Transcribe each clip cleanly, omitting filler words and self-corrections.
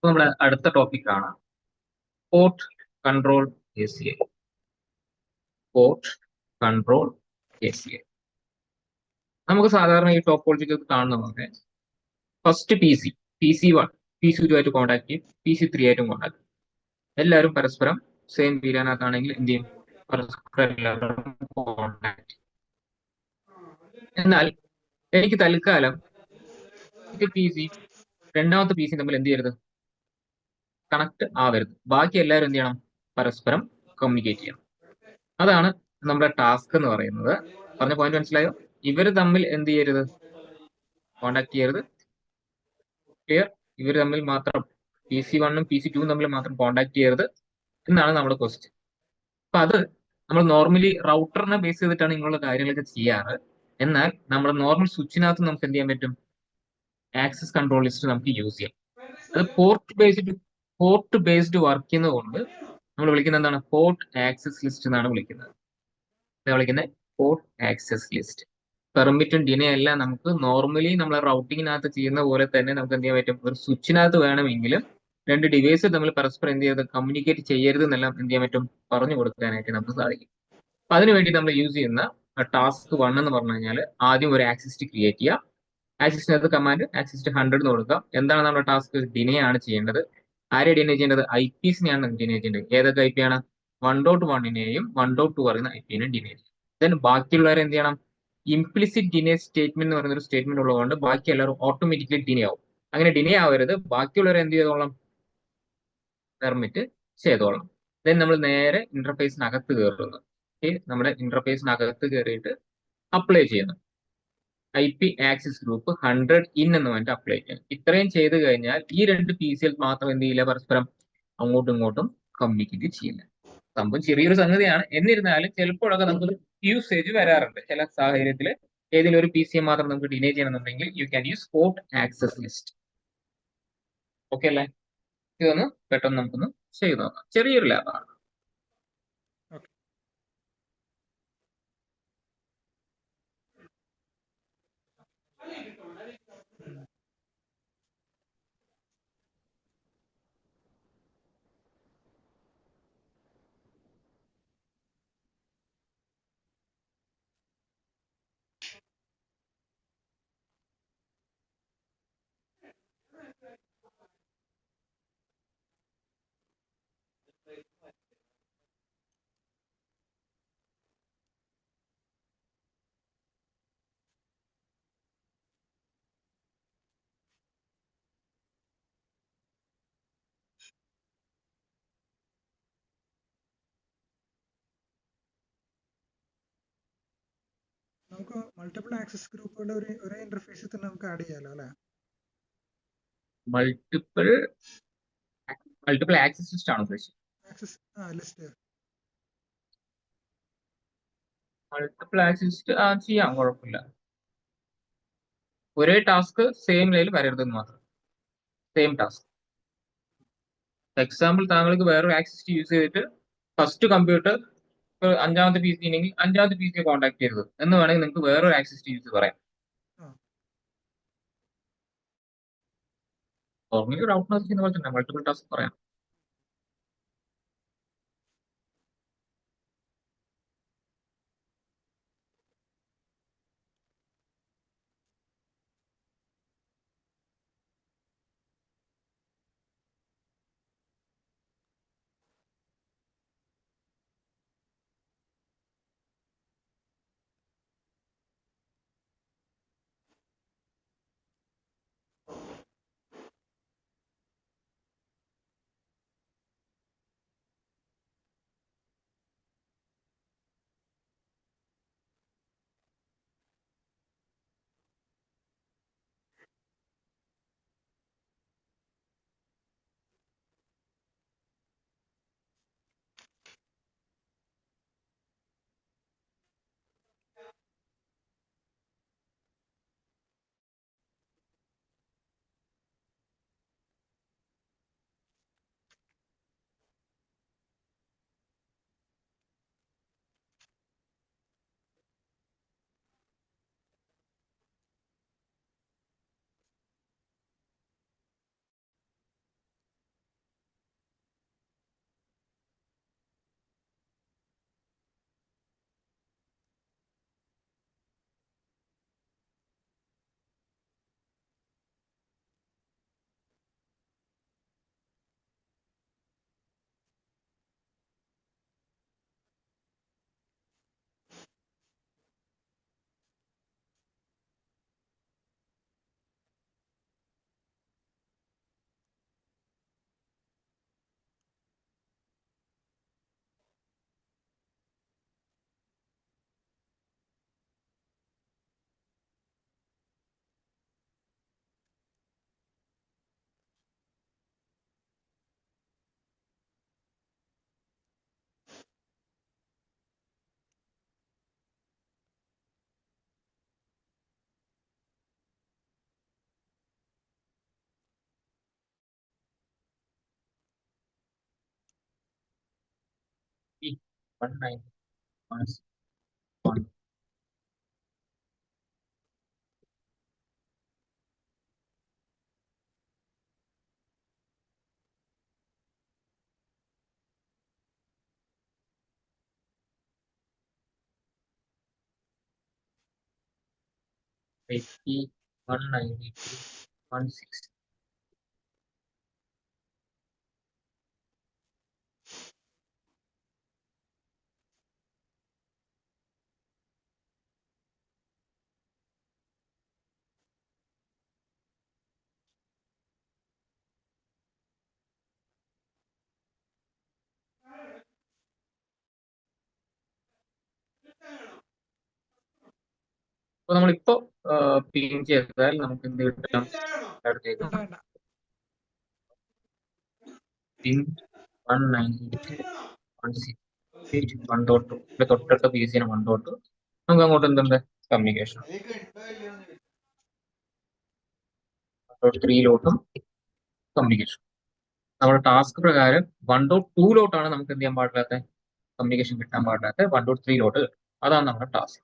അപ്പോൾ നമ്മുടെ അടുത്ത ടോപ്പിക്കാണ് port control ACI. Port control ACI. നമുക്ക് സാധാരണ ഈ ടോപ്പോളജിക്ക് കാണുന്ന പോലെ ഫസ്റ്റ് PC1 PC2 ആയിട്ട് കോൺടാക്ട് ചെയ്യും, PC3 ആയിട്ടും കോൺടാക്ട് ചെയ്യും. എല്ലാവരും പരസ്പരം സെയിം വീരാനകത്താണെങ്കിൽ എന്ത് ചെയ്യും? പരസ്പരം എല്ലാവരും കോൺടാക്ട് ചെയ്യും. എന്നാൽ എനിക്ക് തൽക്കാലം PC രണ്ടാമത്തെ PC തമ്മിൽ എന്ത് ചെയ്യരുത്? കണക്ട് ആവരുത്. ബാക്കി എല്ലാവരും എന്ത് ചെയ്യണം? പരസ്പരം കമ്മ്യൂണിക്കേറ്റ് ചെയ്യണം. അതാണ് നമ്മുടെ ടാസ്ക് എന്ന് പറയുന്നത്. പറഞ്ഞ പോയിന്റ് മനസ്സിലായോ? ഇവർ തമ്മിൽ എന്ത് ചെയ്യരുത്? കോണ്ടാക്ട് ചെയ്യരുത്. ക്ലിയർ? ഇവർ തമ്മിൽ മാത്രം PC1ഉം PC2ഉം തമ്മിൽ മാത്രം കോണ്ടാക്ട് ചെയ്യരുത് എന്നാണ് നമ്മുടെ ക്വസ്റ്റ്യൻ. അപ്പൊ അത് നമ്മൾ നോർമലി റൗട്ടറിനെ ബേസ് ചെയ്തിട്ടാണ് ഇങ്ങനെയുള്ള കാര്യങ്ങളൊക്കെ ചെയ്യാറ്. എന്നാൽ നമ്മുടെ നോർമൽ സ്വിച്ചിനകത്ത് നമുക്ക് എന്ത് ചെയ്യാൻ പറ്റും? ആക്സസ് കൺട്രോൾ ലിസ്റ്റ് നമുക്ക് യൂസ് ചെയ്യാം. അത് പോർട്ട് ബേസ്ഡ് വർക്ക് ചെയ്യുന്നതുകൊണ്ട് നമ്മൾ വിളിക്കുന്നത് എന്താണ്? പോർട്ട് ആക്സസ് ലിസ്റ്റ് എന്നാണ് വിളിക്കുന്നത്. വിളിക്കുന്നത് പോർട്ട് ആക്സസ് ലിസ്റ്റ്. പെർമിറ്റും ഡിനെ എല്ലാം നമുക്ക് നോർമലി നമ്മളെ റൗട്ടിങ്ങിനകത്ത് ചെയ്യുന്ന പോലെ തന്നെ നമുക്ക് എന്ത് ചെയ്യാൻ പറ്റും? ഒരു സ്വിച്ചിനകത്ത് വേണമെങ്കിലും രണ്ട് ഡിവൈസ് തമ്മിൽ പരസ്പരം എന്ത് ചെയ്ത് കമ്മ്യൂണിക്കേറ്റ് ചെയ്യരുത് എന്നെല്ലാം എന്ത് ചെയ്യാൻ പറ്റും? പറഞ്ഞു കൊടുക്കാനായിട്ട് നമുക്ക് സാധിക്കും. അപ്പൊ അതിനുവേണ്ടി നമ്മൾ യൂസ് ചെയ്യുന്ന ടാസ്ക് 1 എന്ന് പറഞ്ഞു കഴിഞ്ഞാൽ ആദ്യം ഒരു ആക്സിസ്റ്റ് ക്രിയേറ്റ് ചെയ്യുക. ആക്സിസ്റ്റിനകത്ത് കമാൻഡ് ആക്സിസ്റ്റ് 100 എന്ന് കൊടുക്കുക. എന്താണ് നമ്മുടെ ടാസ്ക്? ഡിനെ ആണ് ചെയ്യേണ്ടത്. ആരെ ഡിനെ ചെയ്യേണ്ടത്? IPസിനെയാണ് ഡിനെ ചെയ്യേണ്ടത്. ഏതൊക്കെ IP ആണ്? 1.1നെയും 1.2 പറയുന്ന IP-നെ ഡിനെ ചെയ്യും. ദെൻ ബാക്കിയുള്ളവരെ എന്ത് ചെയ്യണം? ഇംപ്ലിസിറ്റ് ഡിനെ സ്റ്റേറ്റ്മെന്റ് എന്ന് പറയുന്ന ഒരു സ്റ്റേറ്റ്മെന്റ് ഉള്ളതുകൊണ്ട് ബാക്കി എല്ലാവരും ഓട്ടോമാറ്റിക്കലി ഡിനെ ആവും. അങ്ങനെ ഡിനെ ആവരുത്. ബാക്കിയുള്ളവരെ എന്ത് ചെയ്തോളാം? പെർമിറ്റ് ചെയ്തോളാം. ദെൻ നമ്മൾ നേരെ ഇന്റർഫേസിനകത്ത് കയറുന്നു. നമ്മുടെ ഇന്റർഫേസിനകത്ത് കയറിയിട്ട് അപ്ലൈ ചെയ്യുന്നു. IP ആക്സസ് ഗ്രൂപ്പ് 100 ഇൻ എന്ന് പറഞ്ഞിട്ട് അപ്ലൈ ചെയ്യണം. ഇത്രയും ചെയ്ത് കഴിഞ്ഞാൽ ഈ രണ്ട് PC-യിൽ മാത്രം എന്ത് ചെയ്യില്ല? പരസ്പരം അങ്ങോട്ടും ഇങ്ങോട്ടും കമ്മ്യൂണിക്കേറ്റ് ചെയ്യില്ല. സംഭവം ചെറിയൊരു സംഗതിയാണ്. എന്നിരുന്നാലും ചിലപ്പോഴൊക്കെ നമുക്ക് യൂസേജ് വരാറുണ്ട്. ചില സാഹചര്യത്തിൽ ഏതെങ്കിലും ഒരു PC മാത്രം നമുക്ക് ഡിനേ ചെയ്യണമെന്നുണ്ടെങ്കിൽ you can use port access list. Okay അല്ലേ? ഇതൊന്ന് പെട്ടെന്ന് നമുക്കൊന്ന് ചെയ്ത് നോക്കാം. ചെറിയൊരു ലാബാണ്. നമുക്ക് മൾട്ടിപ്പിൾ ആക്സസ് ഗ്രൂപ്പുകളുടെ ഒരേ ഇന്റർഫേസിൽ തന്നെ നമുക്ക് ആഡ് ചെയ്യാലോ അല്ലെ? മൾട്ടിപ്പിൾ ആക്സസ് ലിസ്റ്റ് ആണ് ഉദ്ദേശിച്ചത്. ആക്സസ് ലിസ്റ്റ് മൾട്ടിപ്പിൾ ആക്സസ് ചെയ്യാം, കുഴപ്പമില്ല. ഒരേ ടാസ്ക് സെയിം ലൈനിൽ വരരുതെന്ന് മാത്രം. Same task. എക്സാമ്പിൾ താങ്കൾക്ക് വേറൊരു ആക്സസ് യൂസ് ചെയ്തിട്ട് ഫസ്റ്റ് കമ്പ്യൂട്ടർ അഞ്ചാമത്തെ PC ഉണ്ടെങ്കിൽ അഞ്ചാമത്തെ PC കോൺടാക്ട് ചെയ്തത് എന്ന് വേണമെങ്കിൽ നിങ്ങൾക്ക് വേറൊരു ആക്സസ് യൂസ് പറയാം. നോർമലി റൗട്ടിനകത്ത് ചെയ്യുന്ന പോലെ തന്നെ മൾട്ടിപ്പിൾ ടാസ്ക് പറയാം. 190.1 80, 192, 160. അപ്പൊ നമ്മളിപ്പോ പിൻ ചെയ്താൽ നമുക്ക് എന്ത് കിട്ടാം? അടുത്തേക്ക് വേണ്ട വേണ്ട പിൻ 192, 168, 1.2. ഇവിടെ തൊട്ടടുത്ത പി സിയാണ് 1.2. നമുക്ക് അങ്ങോട്ട് എന്തുണ്ട്? കമ്മ്യൂണിക്കേഷൻ 1.3ലോട്ടും കമ്മ്യൂണിക്കേഷൻ. നമ്മുടെ ടാസ്ക് പ്രകാരം 1.2ലോട്ടാണ് നമുക്ക് എന്ത് ചെയ്യാൻ പാടില്ലാത്ത കമ്മ്യൂണിക്കേഷൻ കിട്ടാൻ പാടില്ലാത്ത 1.3ലോട്ട് കിട്ടും. അതാണ് നമ്മുടെ ടാസ്ക്.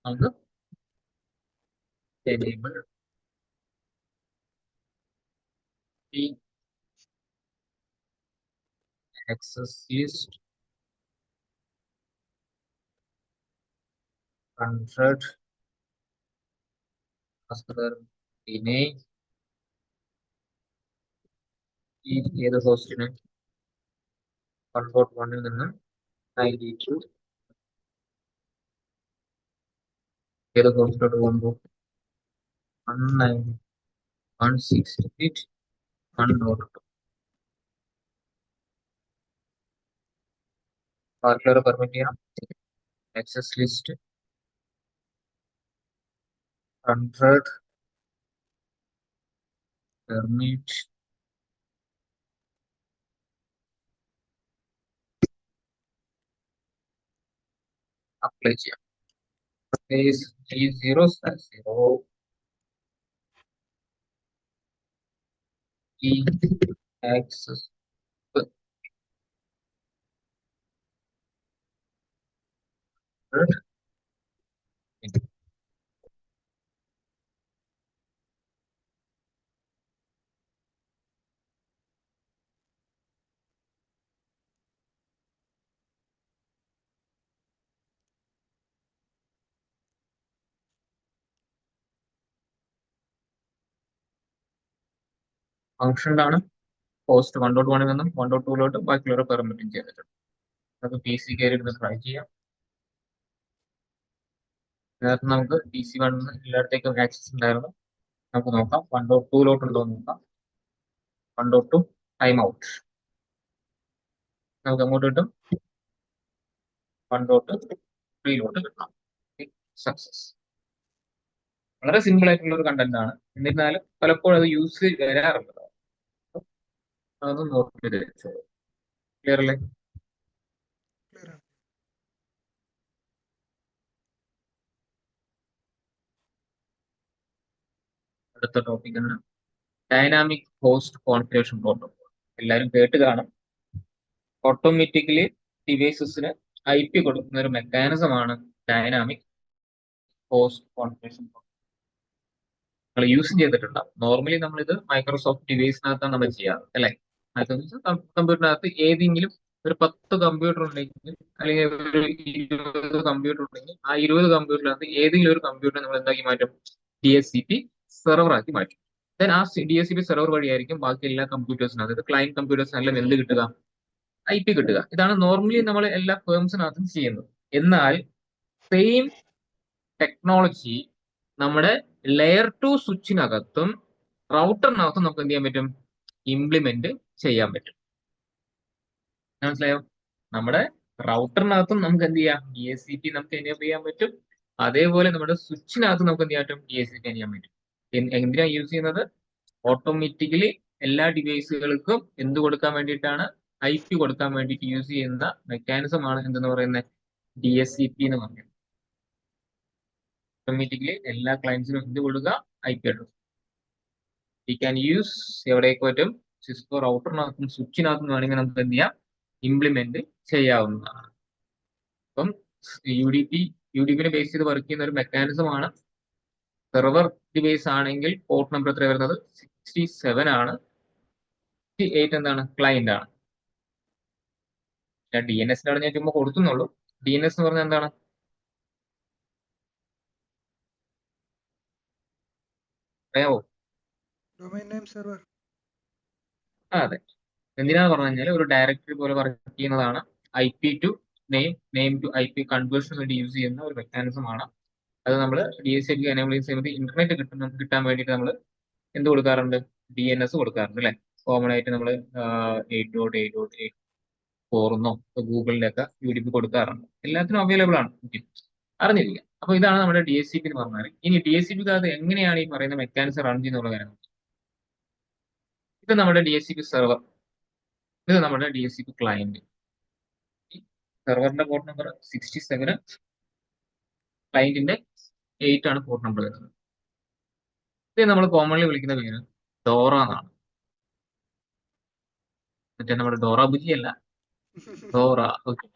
നമുക്ക് enable the access list 100 name ഈ ഏത് ഹോസ്റ്റിന് 1.1ൽ നിന്ന് 92 ഏത് ഹോസ്റ്റിലോട്ട് പോകുമ്പോൾ 190, 168, 1.2. പാർക്കുലർ പെർമിറ്റ് ചെയ്യണം. ആക്സസ് ലിസ്റ്റ് 100 പെർമിറ്റ് അപ്ലൈ ചെയ്യാം. G0 ഈ ആക്സസ് ഫംഗ്ഷനിലാണ് പോസ്റ്റ് 1.1ൽ നിന്നും 1.2ലോട്ട് ബാക്കിയുള്ള പെർമിറ്റും ചെയ്തിട്ടുണ്ട്. നമുക്ക് പി സി കയറി ഇരുന്ന് ട്രൈ ചെയ്യാം. നേരത്തെ നമുക്ക് PC1 എല്ലായിടത്തേക്കും ആക്സസ് ഉണ്ടായിരുന്നു. നമുക്ക് നോക്കാം 1.2ലോട്ട് ഉണ്ടോ എന്ന് നോക്കാം. 1.2 ടൈം ഔട്ട്. നമുക്ക് അങ്ങോട്ട് കിട്ടും 1.3ലോട്ട് കിട്ടണം. സക്സസ്. വളരെ സിമ്പിൾ ആയിട്ടുള്ള ഒരു കണ്ടന്റ് ആണ്. എന്നിരുന്നാലും പലപ്പോഴും അത് യൂസ് വരാറുണ്ട്. അതൊന്ന് നോക്കി വെച്ചോളൂ. ക്ലിയർ അല്ലേ? ക്ലിയർ ആണ് അടുത്ത ടോപ്പിക് ആണ് ഡൈനാമിക് ഹോസ്റ്റ് കോൺഫിഗറേഷൻ പ്രോട്ടോകോൾ. എല്ലാവരും കേട്ട് കാണും. ഓട്ടോമാറ്റിക്കലി ഡിവൈസസിന് IP കൊടുക്കുന്ന ഒരു മെക്കാനിസം ആണ് ഡൈനാമിക് ഹോസ്റ്റ് കോൺഫിഗറേഷൻ പ്രോട്ടോകോൾ. നിങ്ങൾ യൂസ് ചെയ്തിട്ടുണ്ടാവും. നോർമലി നമ്മളിത് മൈക്രോസോഫ്റ്റ് ഡിവൈസിനകത്താണ് നമ്മൾ ചെയ്യാറ് അല്ലെ. കമ്പ്യൂട്ടറിനകത്ത് ഏതെങ്കിലും ഒരു 10 കമ്പ്യൂട്ടർ ഉണ്ടെങ്കിൽ അല്ലെങ്കിൽ ഒരു 20 കമ്പ്യൂട്ടർ ഉണ്ടെങ്കിൽ ആ 20 കമ്പ്യൂട്ടറിനകത്ത് ഏതെങ്കിലും ഒരു കമ്പ്യൂട്ടർ നമ്മൾ എന്താക്കി മാറ്റും, DHCP സെർവർ ആക്കി മാറ്റും. ദെൻ ആ DHCP സെർവർ വഴിയായിരിക്കും ബാക്കി എല്ലാ കമ്പ്യൂട്ടേഴ്സിനും, അതായത് ക്ലയന്റ് കമ്പ്യൂട്ടേഴ്സിനെല്ലാം എന്ത് കിട്ടുക, IP കിട്ടുക. ഇതാണ് നോർമലി നമ്മൾ എല്ലാ ഫേംസിനകത്തും ചെയ്യുന്നത്. എന്നാൽ സെയിം ടെക്നോളജി നമ്മുടെ ലെയർ 2 സ്വിച്ചിനകത്തും റൗട്ടറിനകത്തും നമുക്ക് എന്ത് ചെയ്യാൻ പറ്റും, ഇംപ്ലിമെന്റ് ചെയ്യാൻ പറ്റും. മനസ്സിലായോ? നമ്മുടെ റൗട്ടറിനകത്തും നമുക്ക് എന്ത് ചെയ്യാം, DHCP നമുക്ക് എനേബിൾ ചെയ്യാൻ പറ്റും. അതേപോലെ നമ്മുടെ സ്വിച്ചിനകത്ത് നമുക്ക് എന്ത് ചെയ്യാൻ പറ്റും, DHCP ചെയ്യാൻ പറ്റും. എന്തിനാ യൂസ് ചെയ്യുന്നത്? ഓട്ടോമാറ്റിക്കലി എല്ലാ ഡിവൈസുകൾക്കും എന്ത് കൊടുക്കാൻ വേണ്ടിയിട്ടാണ്, IP കൊടുക്കാൻ വേണ്ടിയിട്ട് യൂസ് ചെയ്യുന്ന മെക്കാനിസം ആണ് എന്തെന്ന് പറയുന്നത്, DHCP എന്ന് പറയുന്നത്. ഓട്ടോമാറ്റിക്കലി എല്ലാ ക്ലയൻസിനും എന്ത് കൊടുക്കുക, IP address. We can use എവിടെയൊക്കെ പറ്റും, സിസ്കോ റൗട്ടറിനകത്തും സ്വിച്ചിനകത്തും വേണമെങ്കിൽ നമുക്ക് എന്ത് ചെയ്യാം, ഇംപ്ലിമെന്റ് ചെയ്യാവുന്നതാണ്. അപ്പം UDP ബേസ് ചെയ്ത് വർക്ക് ചെയ്യുന്ന ഒരു മെക്കാനിസം ആണ്. സെർവർ ഡിവൈസ് ആണെങ്കിൽ പോർട്ട് നമ്പർ എത്ര വരുന്നത്, 67 ആണ്. 68 എന്താണ്, ക്ലയന്റ് ആണ്. DNS ഞാൻ ചുമ്മാ കൊടുത്തുന്നുള്ളൂ. DNS എന്ന് പറഞ്ഞാൽ എന്താണ്, അറിയാവോ? Domain name server. അതെ. എന്തിനാന്ന് പറഞ്ഞു കഴിഞ്ഞാൽ ഒരു ഡയറക്ടറി പോലെ വർക്ക് ചെയ്യുന്നതാണ്. IP to name to IP conversion വേണ്ടി യൂസ് ചെയ്യുന്ന ഒരു മെക്കാനിസം ആണ്. അത് നമ്മൾ DHCP എനേബിൾ ചെയ്യുന്നത് ഇന്റർനെറ്റ് കിട്ടാൻ വേണ്ടിയിട്ട് നമ്മൾ എന്ത് കൊടുക്കാറുണ്ട്, DNS കൊടുക്കാറുണ്ട് അല്ലെ. കോമൺ ആയിട്ട് നമ്മൾ 8.8.8.4 എന്നോ ഗൂഗിളിന്റെ ഒക്കെ UDP കൊടുക്കാറുണ്ട്. എല്ലാത്തിനും അവൈലബിൾ ആണ്, അറിഞ്ഞിരിക്കുക. അപ്പൊ ഇതാണ് നമ്മുടെ DHCP എന്ന് പറഞ്ഞാൽ. ഇനി DHCP എങ്ങനെയാണ് ഈ പറയുന്ന മെക്കാനിസം റൺ ചെയ്യുന്നുള്ള കാര്യം. ഇത് നമ്മുടെ DHCP സെർവർ, ഇത് നമ്മുടെ DHCP ക്ലയന്റ്. സെർവറിന്റെ പോർട്ട് നമ്പർ 67, ക്ലയന്റിന്റെ 8 ആണ് പോർട്ട് നമ്പർ വരുന്നത്. ഇത് നമ്മൾ കോമൺലി വിളിക്കുന്ന പേര് ഡോറ എന്നാണ്. മറ്റേ നമ്മുടെ ഡോറ ബുജി അല്ല, Dora. Okay.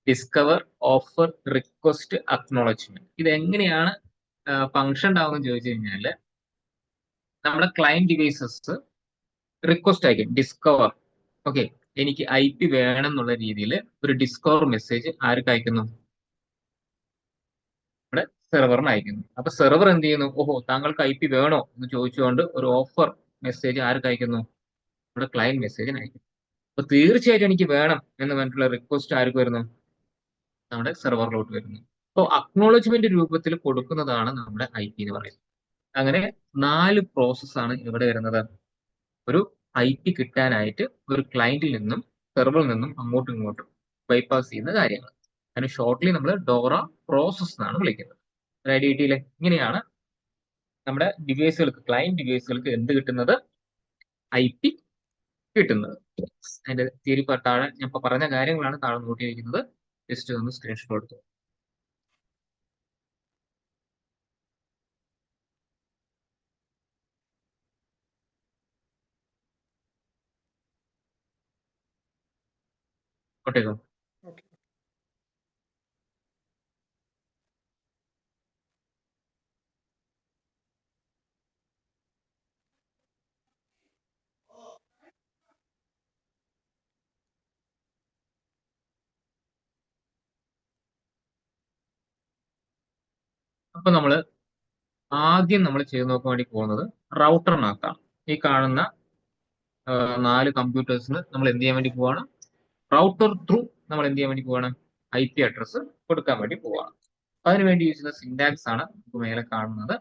Discover, offer, request, acknowledgement. ഇത് എങ്ങനെയാണ് ഫങ്ഷൻ ആവുമെന്ന് ചോദിച്ചു കഴിഞ്ഞാല്, നമ്മുടെ ക്ലയന്റ് ഡിവൈസസ് റിക്വസ്റ്റ് അയക്കും, ഡിസ്കവർ. ഓക്കെ, എനിക്ക് IP വേണം എന്നുള്ള രീതിയിൽ ഒരു ഡിസ്കവർ മെസ്സേജ് ആർക്ക് അയക്കുന്നു, നമ്മുടെ സെർവറിന് അയക്കുന്നു. അപ്പൊ സെർവർ എന്ത് ചെയ്യുന്നു, ഓഹോ താങ്കൾക്ക് IP വേണോ എന്ന് ചോദിച്ചുകൊണ്ട് ഒരു ഓഫർ മെസ്സേജ് ആർക്ക് അയക്കുന്നു, നമ്മുടെ ക്ലയന്റ് മെസ്സേജിന് അയക്കും. അപ്പൊ തീർച്ചയായിട്ടും എനിക്ക് വേണം എന്ന് പറഞ്ഞിട്ടുള്ള റിക്വസ്റ്റ് ആർക്ക് വരുന്നു, നമ്മുടെ സെർവറിലോട്ട് വരുന്നു. അപ്പോൾ അക്നോളജ്മെന്റ് രൂപത്തിൽ കൊടുക്കുന്നതാണ് നമ്മുടെ IP എന്ന് പറയുന്നത്. അങ്ങനെ 4 പ്രോസസ്സാണ് ഇവിടെ വരുന്നത്. ഒരു IP കിട്ടാനായിട്ട് ഒരു ക്ലയന്റിൽ നിന്നും സെർവറിൽ നിന്നും അങ്ങോട്ടും ഇങ്ങോട്ടും ബൈപ്പാസ് ചെയ്യുന്ന കാര്യങ്ങൾ. അതിന് ഷോർട്ട്ലി നമ്മൾ ഡോറ പ്രോസസ് എന്നാണ് വിളിക്കുന്നത്. റെഡി കിട്ടിയില്ലേ? ഇങ്ങനെയാണ് നമ്മുടെ ഡിവൈസുകൾക്ക്, ക്ലയന്റ് ഡിവൈസുകൾക്ക് എന്ത് കിട്ടുന്നത്, IP കിട്ടുന്നത്. അതിന്റെ തിയറി താഴെ ഞാൻ ഇപ്പൊ പറഞ്ഞ കാര്യങ്ങളാണ് താഴെ നോക്കിയിരിക്കുന്നത്. ജസ്റ്റ് ഒന്ന് സ്ക്രീൻഷോട്ട് എടുത്തു. ഓട്ടേക്കോ. ഓക്കെ. അപ്പൊ ആദ്യം നമ്മൾ ചെയ്ത് നോക്കാൻ വേണ്ടി പോകുന്നത് റൗട്ടറിനകത്താണ്. ഈ കാണുന്ന 4 കമ്പ്യൂട്ടേഴ്സിന് നമ്മൾ എന്ത് ചെയ്യാൻ വേണ്ടി പോവാണ്, റൗട്ടർ ത്രൂ നമ്മൾ എന്ത് ചെയ്യാൻ വേണ്ടി പോവാണ്, IP അഡ്രസ് കൊടുക്കാൻ വേണ്ടി പോവാണ്. അതിനുവേണ്ടി യൂസ് ചെയ്യുന്ന സിന്റാക്സ് ആണ് നമുക്ക് മേലെ കാണുന്നത്.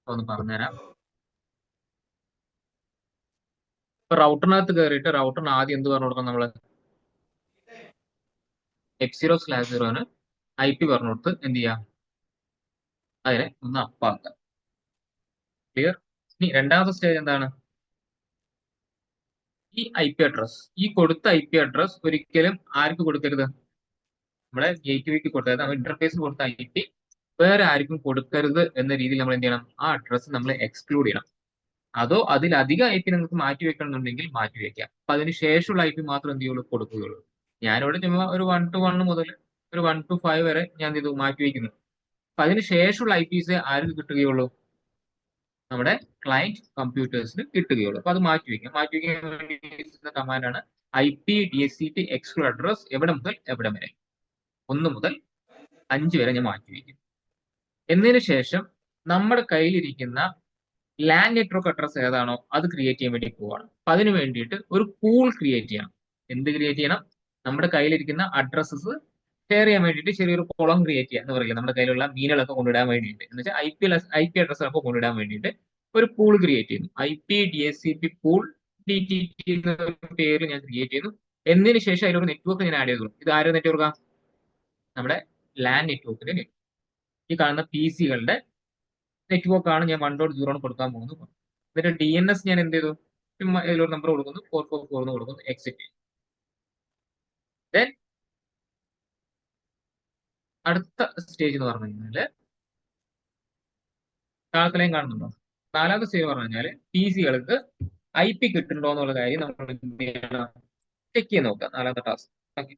ഒന്ന് പറഞ്ഞുതരാം. ഇപ്പൊ റൗട്ടറിനകത്ത് കയറിയിട്ട് റൗട്ടറിന് ആദ്യം എന്ത് പറഞ്ഞു കൊടുക്കണം, നമ്മള് F0/0 IP പറഞ്ഞു കൊടുത്ത് എന്ത് ചെയ്യാം, അതിനെ ഒന്ന് അപ്പാക്കാം. ക്ലിയർ? ഇനി രണ്ടാമത്തെ സ്റ്റേജ് എന്താണ്, ഈ IP അഡ്രസ്, ഈ കൊടുത്ത IP അഡ്രസ് ഒരിക്കലും ആർക്ക് കൊടുക്കരുത്, നമ്മുടെ ഗേറ്റ്വേക്ക് കൊടുത്തത്, നമ്മൾ ഇന്റർഫേസിൽ കൊടുത്ത IP വേറെ ആർക്കും കൊടുക്കരുത് എന്ന രീതിയിൽ നമ്മൾ എന്ത് ചെയ്യണം, ആ അഡ്രസ് നമ്മൾ എക്സ്ക്ലൂഡ് ചെയ്യണം. അതോ അതിലധികം IP നിങ്ങൾക്ക് മാറ്റി വെക്കണമെന്നുണ്ടെങ്കിൽ മാറ്റി വെക്കാം. അപ്പൊ അതിന് ശേഷമുള്ള IP മാത്രം എന്ത് ചെയ്യുള്ളൂ, കൊടുക്കുകയുള്ളൂ. ഞാനിവിടെ ചുമ്മാ ഒരു 1 to 1 മുതൽ ഒരു 1 to 5 വരെ ഞാൻ ഇത് മാറ്റി വയ്ക്കുന്നു. അപ്പൊ അതിന് ശേഷമുള്ള IPs ആർക്ക് കിട്ടുകയുള്ളൂ, നമ്മുടെ ക്ലയന്റ് കമ്പ്യൂട്ടേഴ്സിന് കിട്ടുകയുള്ളൂ. അപ്പൊ അത് മാറ്റിവെക്കാം. മാറ്റിവെക്കാൻ വേണ്ടി കമാൻഡാണ് IP/DHCP എക്സ്ക്ലൂഡ് അഡ്രസ് എവിടെ മുതൽ എവിടെ വരെ, 1 മുതൽ 5 വരെ ഞാൻ മാറ്റിവെക്കും. എന്നതിന് ശേഷം നമ്മുടെ കയ്യിലിരിക്കുന്ന ലാൻഡ് നെറ്റ്വർക്ക് അഡ്രസ് ഏതാണോ അത് ക്രിയേറ്റ് ചെയ്യാൻ വേണ്ടി പോവാണ്. അപ്പൊ അതിന് വേണ്ടിയിട്ട് ഒരു പൂൾ ക്രിയേറ്റ് ചെയ്യണം. എന്ത് ക്രിയേറ്റ് ചെയ്യണം? നമ്മുടെ കയ്യിലിരിക്കുന്ന അഡ്രസ്സസ് ഷെയർ ചെയ്യാൻ വേണ്ടിയിട്ട് ചെറിയൊരു കോളം ക്രിയേറ്റ് ചെയ്യുക എന്ന് പറയുക. നമ്മുടെ കയ്യിലുള്ള മീനുകളൊക്കെ കൊണ്ടിടാൻ വേണ്ടിയിട്ട്, എന്ന് വെച്ചാൽ IP അഡ്രസ്സൊക്കെ കൊണ്ടിടാൻ വേണ്ടിയിട്ട് ഒരു പൂൾ ക്രിയേറ്റ് ചെയ്യുന്നു. IP/DHCP പൂൾ DTT എന്ന പേര് ഞാൻ ക്രിയേറ്റ് ചെയ്യുന്നു. എന്നതിന് ശേഷം അതിലൊരു നെറ്റ്വർക്ക് ഞാൻ ആഡ് ചെയ്തു. ഇത് ആരുടെ നെറ്റ്വർക്കാ? നമ്മുടെ ലാൻഡ് നെറ്റ്വർക്കിന്റെ ഈ കാണുന്ന PC-കളുടെ നെറ്റ്വർക്കാണ് ഞാൻ 1.0 കൊടുക്കാൻ പോകുന്നത്. എന്നിട്ട് DNS ഞാൻ എന്ത് ചെയ്തു? ചുമ്മാ ഇതിലൊരു നമ്പർ കൊടുക്കുന്നു, 444 എന്ന് കൊടുക്കുന്നു, എക്സിറ്റ്. ദെൻ അടുത്ത സ്റ്റേജ് എന്ന് പറഞ്ഞു കഴിഞ്ഞാല് താഴത്തിലേയും കാണുന്നുണ്ടോ? 4ാമത്തെ സ്റ്റേജ് പറഞ്ഞു കഴിഞ്ഞാൽ PC-കൾക്ക് IP കിട്ടുന്നുണ്ടോ എന്നുള്ള കാര്യം നമ്മൾ ചെക്ക് ചെയ്ത് നോക്കുക. 4ാമത്തെ ടാസ്ക്. ഓക്കെ,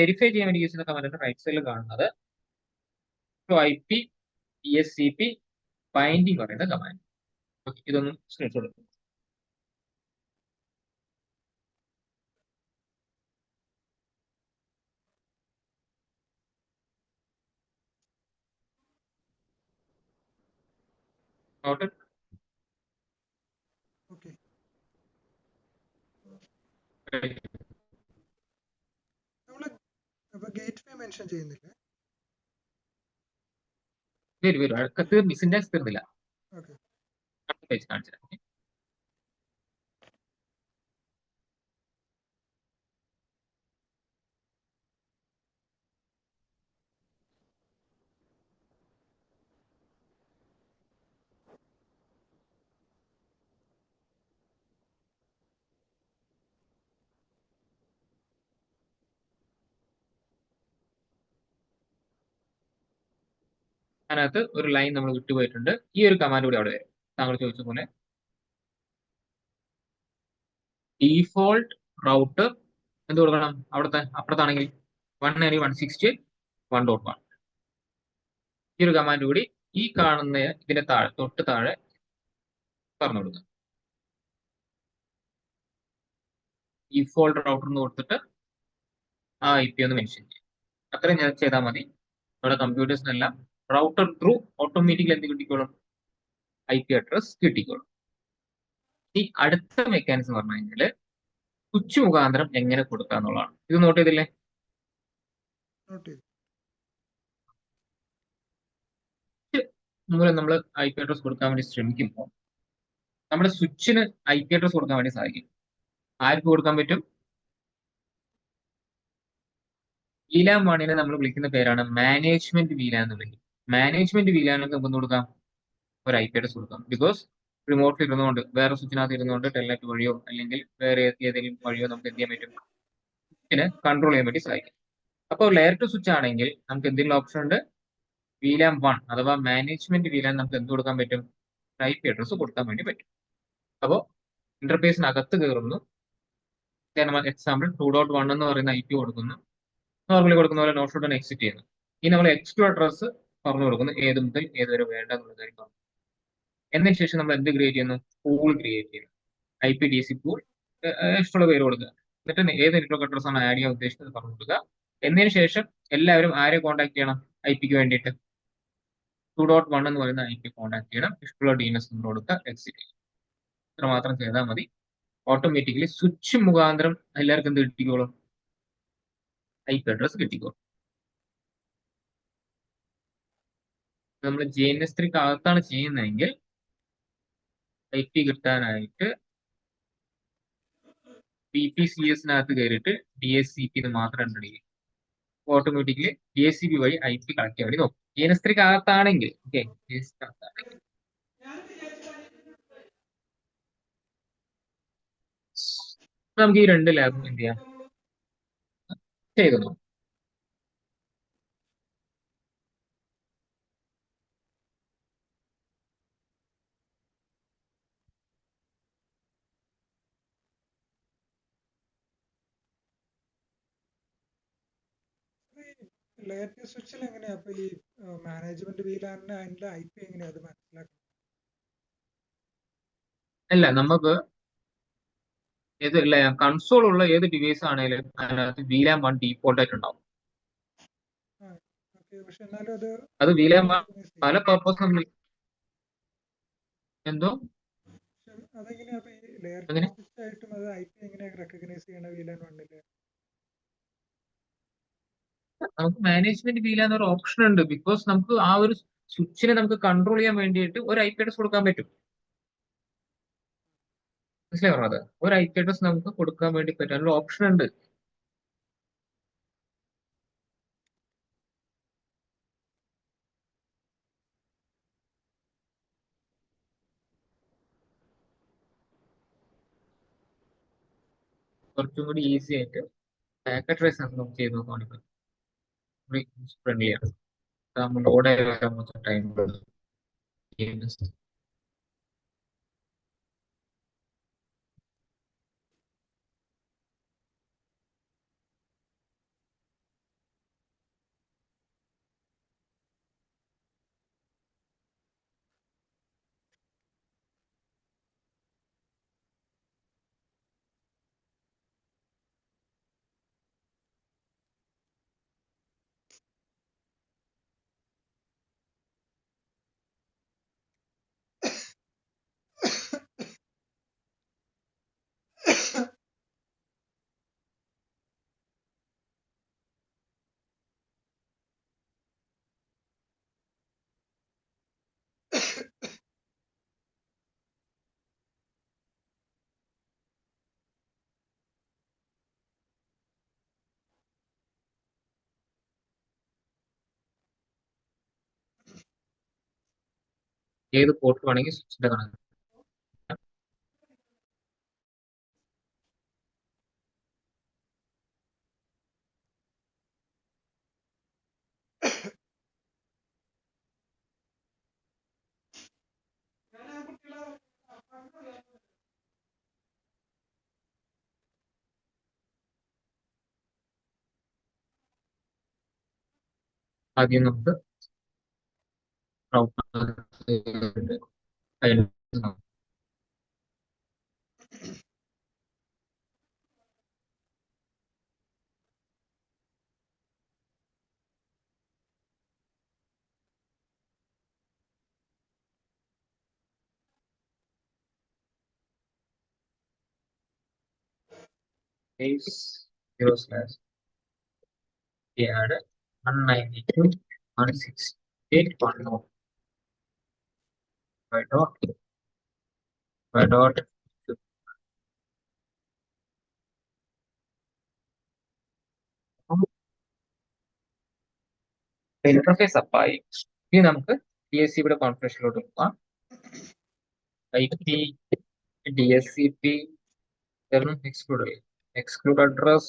വെരിഫൈ ചെയ്യാൻ വേണ്ടി യൂസ് ചെയ്യുന്ന കമാൻഡ് റൈറ്റ് സൈഡിൽ കാണുന്നത് IP/DHCP ബൈൻഡിങ് പറയുന്ന കമാൻഡ്. ഓക്കെ, ഇതൊന്നും സ്ക്രീൻഷോട്ട് എടുക്കും. Note okay. നമ്മള് അപ്പൊ ഗേറ്റ് വേ മെൻഷൻ ചെയ്യുന്നില്ലേ? വരും അടുത്ത സിന്റാക്സ് തീർന്നില്ല. ഓക്കെ. അടുത്ത പേജ് കാണിച്ചു തരാം. അതിനകത്ത് ഒരു ലൈൻ നമ്മൾ വിട്ടുപോയിട്ടുണ്ട്. ഈ ഒരു കമാൻഡ് കൂടി അവിടെ വരും. താങ്കൾ ചോദിച്ച പോലെ ഡീഫോൾട്ട് റൗട്ടർ എന്ത് കൊടുക്കണം? അവിടുത്തെ അപ്പുറത്താണെങ്കിൽ 192.168.1.1. ഈ ഒരു കമാൻഡ് കൂടി ഈ കാണുന്ന ഇതിന്റെ താഴെ തൊട്ട് താഴെ പറഞ്ഞു കൊടുക്കുക. ഡീഫോൾട്ട് റൗട്ടർ എന്ന് കൊടുത്തിട്ട് ആ IP ഒന്ന് മെൻഷൻ ചെയ്യും. അത്രയും ഞാൻ ചെയ്താൽ മതി. നമ്മുടെ കമ്പ്യൂട്ടേഴ്സിനെല്ലാം റൗട്ടർ ത്രൂ ഓട്ടോമാറ്റിക്കലി എന്ത് കിട്ടിക്കോളും? IP അഡ്രസ് കിട്ടിക്കോളും. ഈ അടുത്ത മെക്കാനിസം പറഞ്ഞു കഴിഞ്ഞാല് സ്വിച്ച് മുഖാന്തരം എങ്ങനെ കൊടുക്കുക എന്നുള്ളതാണ്. ഇത് നോട്ട് ചെയ്തില്ലേ? നോട്ട് ചെയ്തു. മൂലം നമ്മൾ IP അഡ്രസ് കൊടുക്കാൻ വേണ്ടി ശ്രമിക്കുമ്പോൾ നമ്മുടെ സ്വിച്ചിന് IP അഡ്രസ് കൊടുക്കാൻ വേണ്ടി സാധിക്കും. ആർക്ക് കൊടുക്കാൻ പറ്റും? VLAN 1-നെ നമ്മൾ വിളിക്കുന്ന പേരാണ് മാനേജ്മെന്റ് VLAN എന്ന് വിളിക്കും. മാനേജ്മെന്റ് VLAN നമുക്ക് എന്ത് കൊടുക്കാം? ഒരു IP അഡ്രസ് കൊടുക്കാം. ബിക്കോസ് റിമോട്ടിൽ ഇരുന്നുകൊണ്ട് വേറെ സ്വിച്ചിനകത്ത് ഇരുന്നുകൊണ്ട് ടെൽനെറ്റ് വഴിയോ അല്ലെങ്കിൽ വേറെ ഏതെങ്കിലും വഴിയോ നമുക്ക് എന്ത് ചെയ്യാൻ പറ്റും? ഇതിനെ കൺട്രോൾ ചെയ്യാൻ വേണ്ടി സാധിക്കും. അപ്പോൾ ലെയർ 2 സ്വിച്ച് ആണെങ്കിൽ നമുക്ക് എന്തെങ്കിലും ഓപ്ഷൻ ഉണ്ട്? VLAN 1 അഥവാ മാനേജ്മെന്റ് VLAN നമുക്ക് എന്ത് കൊടുക്കാൻ പറ്റും? IP അഡ്രസ് കൊടുക്കാൻ വേണ്ടി പറ്റും. അപ്പോൾ ഇന്റർഫേസിനകത്ത് കയറുന്നു. എക്സാമ്പിൾ 2.1 എന്ന് പറയുന്ന IP കൊടുക്കുന്നു. നോർമലി കൊടുക്കുന്ന പോലെ നോട്ട് ഷോട്ട് എക്സിറ്റ് ചെയ്യുന്നു. ഇനി നമ്മൾ എക്സ്ക്ലൂഡ് അഡ്രസ് പറഞ്ഞു കൊടുക്കുന്നു, ഏത് മുതൽ ഏതുവരെ വേണ്ട എന്നുള്ള കാര്യം പറഞ്ഞു. എന്നതിന് ശേഷം നമ്മൾ എന്ത് ക്രിയേറ്റ് ചെയ്യുന്നു? പൂൾ ക്രിയേറ്റ് ചെയ്യുന്നു. IP/DHCP പൂൾ ഇഷ്ടമുള്ള പേര് കൊടുക്കുക. എന്നിട്ട് ഏത് നെറ്റ്വർക്ക് അഡ്രസ് ആണ് ആഡ് ചെയ്യാൻ ഉദ്ദേശിക്കുന്നത് പറഞ്ഞു കൊടുക്കുക. എന്നതിന് ശേഷം എല്ലാവരും ആരെ കോൺടാക്ട് ചെയ്യണം? IPക്ക് വേണ്ടിയിട്ട് 2.1 എന്ന് പറയുന്ന IP കോൺടാക്ട് ചെയ്യണം. ഇഷ്ടമുള്ള DNS നമ്പർ കൊടുക്കുക, എക്സിറ്റ് ചെയ്യും. ഇത്ര മാത്രം ചെയ്താൽ മതി. ഓട്ടോമാറ്റിക്കലി സ്വിച്ച് മുഖാന്തരം എല്ലാവർക്കും എന്ത് കിട്ടിക്കോളും? IP അഡ്രസ് കിട്ടിക്കോളും. നമ്മൾ JNS3 അകത്താണ് ചെയ്യുന്നതെങ്കിൽ IP കിട്ടാനായിട്ട് PPCS-നകത്ത് കയറിയിട്ട് DHCP എന്ന് മാത്രം എൻ്റർ ചെയ്യും. ഓട്ടോമാറ്റിക്കലി DHCP വഴി IP കണക്ട് ചെയ്യാൻ വേണ്ടി നോക്കും. JNS3 അകത്താണെങ്കിൽ ഓക്കെ, നമുക്ക് ഈ 2 ലാബും എന്ത് ചെയ്യാം? ചെയ്തു നോക്കാം. ലെയർ 2 സ്വിച്ചിൽ എങ്ങനെയാ അപ്പൊ ഈ മാനേജ്മെന്റ് VLAN അതിന്റെ IP എങ്ങനെയാ അത് മനസ്സിലാക്കുന്നത്? അല്ല, നമുക്ക് ഏത് കൺസോൾ ഉള്ള ഏത് ഡിവൈസ് ആണെങ്കിലും അതിനകത്ത് VLAN 1 ഡീഫോൾട്ട് ആയിട്ട് ഉണ്ടാവും. ആ ഓക്കെ. പക്ഷെ എന്നാലും അത് അത് VLAN 1 റെക്കഗ്നൈസ് പല ചെയ്യും. പർപ്പസ് എന്തോ പക്ഷെ അതെങ്ങനെയാ അപ്പൊ ഈ ലെയർ ടു അങ്ങനെ സ്വിച്ച് ആയിട്ടും അത് ഐ പി എങ്ങനെയാ റെക്കഗ്നൈസ് ചെയ്യണ VLAN 1 നമുക്ക് മാനേജ്മെന്റ് VLAN ഒരു ഓപ്ഷൻ ഉണ്ട്. ബിക്കോസ് നമുക്ക് ആ ഒരു സ്വിച്ചിനെ നമുക്ക് കൺട്രോൾ ചെയ്യാൻ വേണ്ടിയിട്ട് ഒരു IP അഡ്രസ് കൊടുക്കാൻ പറ്റും. മനസ്സിലായി പറഞ്ഞത്? ഒരു IP അഡ്രസ് നമുക്ക് കൊടുക്കാൻ വേണ്ടി പറ്റും. അതിനുള്ള ഓപ്ഷൻ ഉണ്ട്. കുറച്ചും കൂടി ഈസി ആയിട്ട് പാക്കറ്റ് ട്രേസ് നമുക്ക് ചെയ്ത് നോക്കാൻ വേണ്ടി പറ്റും. ഫ്രണ്ട്ലിയാണ്. നമ്മൾ ലോഡ് വരാൻ കുറച്ച് ടൈം ഏത് പോർട്ട് വേണമെങ്കിൽ സ്വിച്ചിന്റെ കണക്ക്. ആദ്യം നമുക്ക് base 0/. Add 192.168.1 by dot interface അപ്പായി. ഇനി നമുക്ക് DSCP കോൺഫിഗറേഷനിലോട്ട് പോകാം. IP DSCP exclude address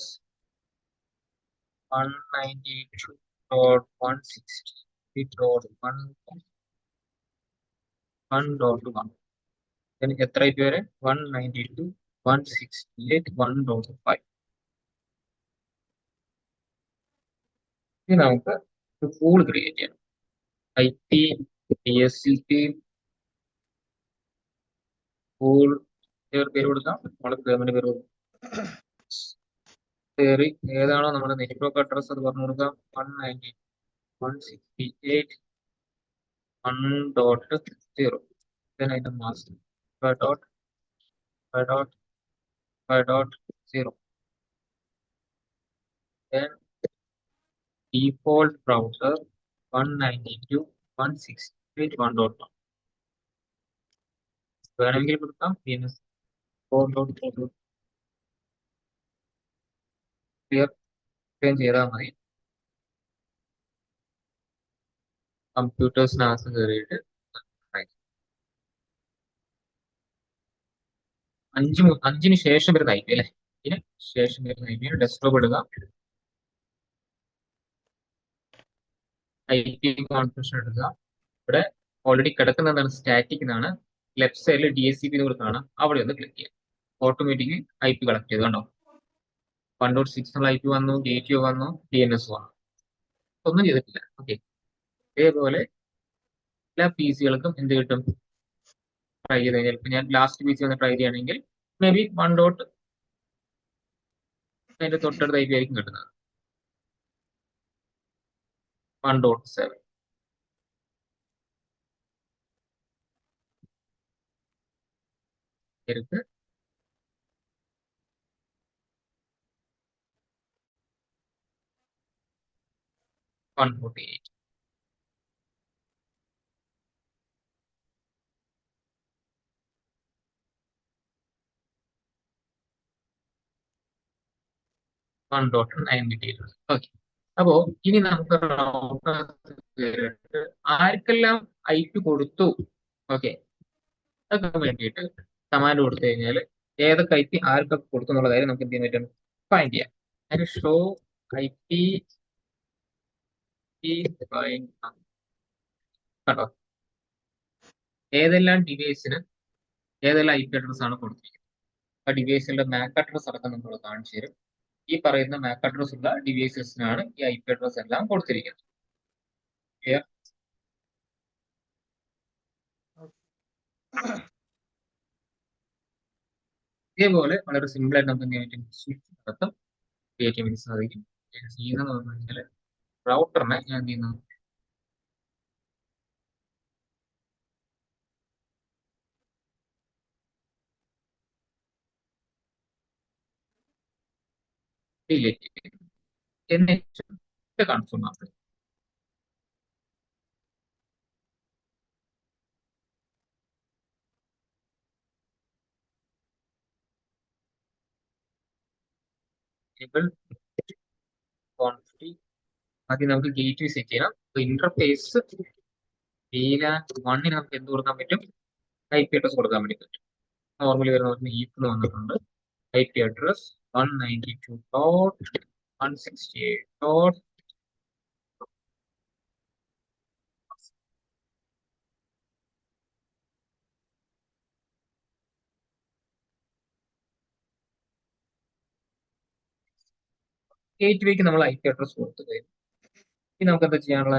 192.168.1.1. എത്ര IP വരെ? 192.168.1.5. ഇനി നമുക്ക് ഒരു പൂൾ ക്രിയേറ്റ് ചെയ്യണം. IP DSCP പൂൾ പേര് കൊടുക്കാം. നമ്മുടെ പേയ്മെന്റ് പേര് കൊടുക്കാം. കയറി ഏതാണോ നമ്മുടെ നെറ്റ്വർക്ക് അഡ്രസ് അത് പറഞ്ഞു കൊടുക്കാം. 192.168.1.0. then അതിന്റെ മാസ്റ്റർ 5.5.5.0. then default browser 192.168.1.1. വേണമെങ്കിൽ കൊടുക്കാം. DNS 4.4 ക്ലിയർ ചെയ്താൽ മതി. കമ്പ്യൂട്ടേഴ്സിനകത്ത് കയറിയിട്ട് 5 ശേഷം വരുന്ന IP അല്ലെ? ഇതിന് ശേഷം വരുന്ന IP ഡെസ്ക്ടോപ്പ് ഇടുക. IP കോൺഫിഗറേഷൻ എടുക്കുക. ഇവിടെ ഓൾറെഡി കിടക്കുന്നതാണ് സ്റ്റാറ്റിക് എന്നാണ്. ലെഫ്റ്റ് സൈഡിൽ DSCP കൊടുത്താണ്. അവിടെ ഒന്ന് ക്ലിക്ക് ചെയ്യാം. ഓട്ടോമാറ്റിക്കലി IP കളക്ട് ചെയ്ത് കണ്ടോ? 1.6 IP വന്നു, Gateway വന്നു, DNS വന്നു. ഒന്നും ചെയ്തിട്ടില്ല. ഓക്കെ, ഇതേപോലെ എല്ലാ PC കൾക്കും എന്ത് കിട്ടും? ട്രൈ ചെയ്ത് കഴിഞ്ഞാൽ ഇപ്പൊ ഞാൻ ലാസ്റ്റ് പി സി ഒന്ന് ട്രൈ ചെയ്യുകയാണെങ്കിൽ മേ ബി 1 ഡോട്ട് അതിന്റെ തൊട്ടടുത്ത IP ആയിരിക്കും കിട്ടുന്നത് 1.7 இருக்கு 148 1.9 കിട്ടിയിട്ടുണ്ട്. ഓക്കെ, അപ്പോ ഇനി നമുക്ക് router കേറിയിട്ട് ആർക്കെല്ലാം IP കൊടുത്തു, ഓക്കെ, അതൊക്കെ വേണ്ടിയിട്ട് കമാൻഡ് കൊടുത്തു കഴിഞ്ഞാൽ ഏതൊക്കെ IP ആർക്കൊക്കെ കൊടുത്തു എന്നുള്ള കാര്യം നമുക്ക് എന്ത് ചെയ്യാൻ പറ്റും, ഫൈൻഡ് ചെയ്യാം. അതിന് ഷോ IP കണ്ടോ, ഏതെല്ലാം ഡിവൈസിന് ഏതെല്ലാം IP അഡ്രസ് ആണ് കൊടുത്തിരിക്കുന്നത്. ആ ഡിവൈസിന്റെ MAC അഡ്രസ് അടക്കം നമ്മൾ കാണിച്ചു തരും. ഈ പറയുന്ന MAC അഡ്രസ് ഉള്ള ഡിവൈസസിനാണ് ഈ IP അഡ്രസ് എല്ലാം കൊടുത്തിരിക്കുന്നത്. ക്ലിയർ? ഇതേപോലെ വളരെ സിമ്പിൾ ആയിട്ട് നമുക്ക് എന്ത് ചെയ്യാൻ പറ്റും, സ്വിച്ച് അടക്കം ക്രിയേറ്റ് ചെയ്യാൻ വേണ്ടി സാധിക്കും. ഞാൻ ചെയ്യുന്നത് എന്ന് പറഞ്ഞാൽ റൗട്ടറിനെ ഞാൻ എന്ത് ചെയ്യുന്നു, ഡിലീറ്റ് ചെയ്യും. എന്നിട്ട് കൺഫേം ആക്കും. ക്വാണ്ടിറ്റി ആദ്യം നമുക്ക് ഗേറ്റ് സെറ്റ് ചെയ്യണം. ഇന്റർഫേസ് VLAN 1 നമുക്ക് എന്ത് കൊടുക്കാൻ പറ്റും, IP അഡ്രസ് കൊടുക്കാൻ വേണ്ടി പറ്റും. നോർമലി വരുന്ന ഈഫ് വന്നിട്ടുണ്ട്. IP address 192.168. ഗേറ്റ് വേക്ക് നമ്മൾ IP അഡ്രസ് കൊടുത്തു കഴിഞ്ഞു. ഇനി നമുക്ക് എന്താ ചെയ്യാനുള്ള,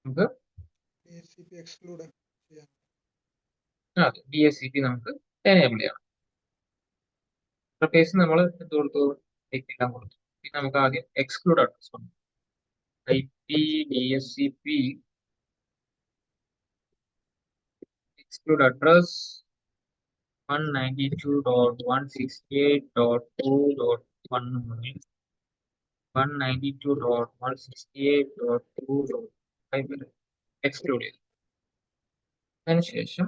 നമുക്ക് DHCP എക്സ്ക്ലൂഡ് ചെയ്യാം. DHCP നമുക്ക് എനേബിൾ ചെയ്യണം. ഇന്റർഫേസ് നമ്മൾ എന്ത് കൊടുത്തു, IP എല്ലാം കൊടുത്തു. പിന്നെ നമുക്ക് ആദ്യം എക്സ്ക്ലൂഡ് അഡ്രസ് ഉണ്ട്. IP DHCP എക്സ്ക്ലൂഡ് അഡ്രസ് 192.168.2.1 മുതൽ 192.168.2.5 വരെ എക്സ്ക്ലൂഡ് ചെയ്തു. അതിനുശേഷം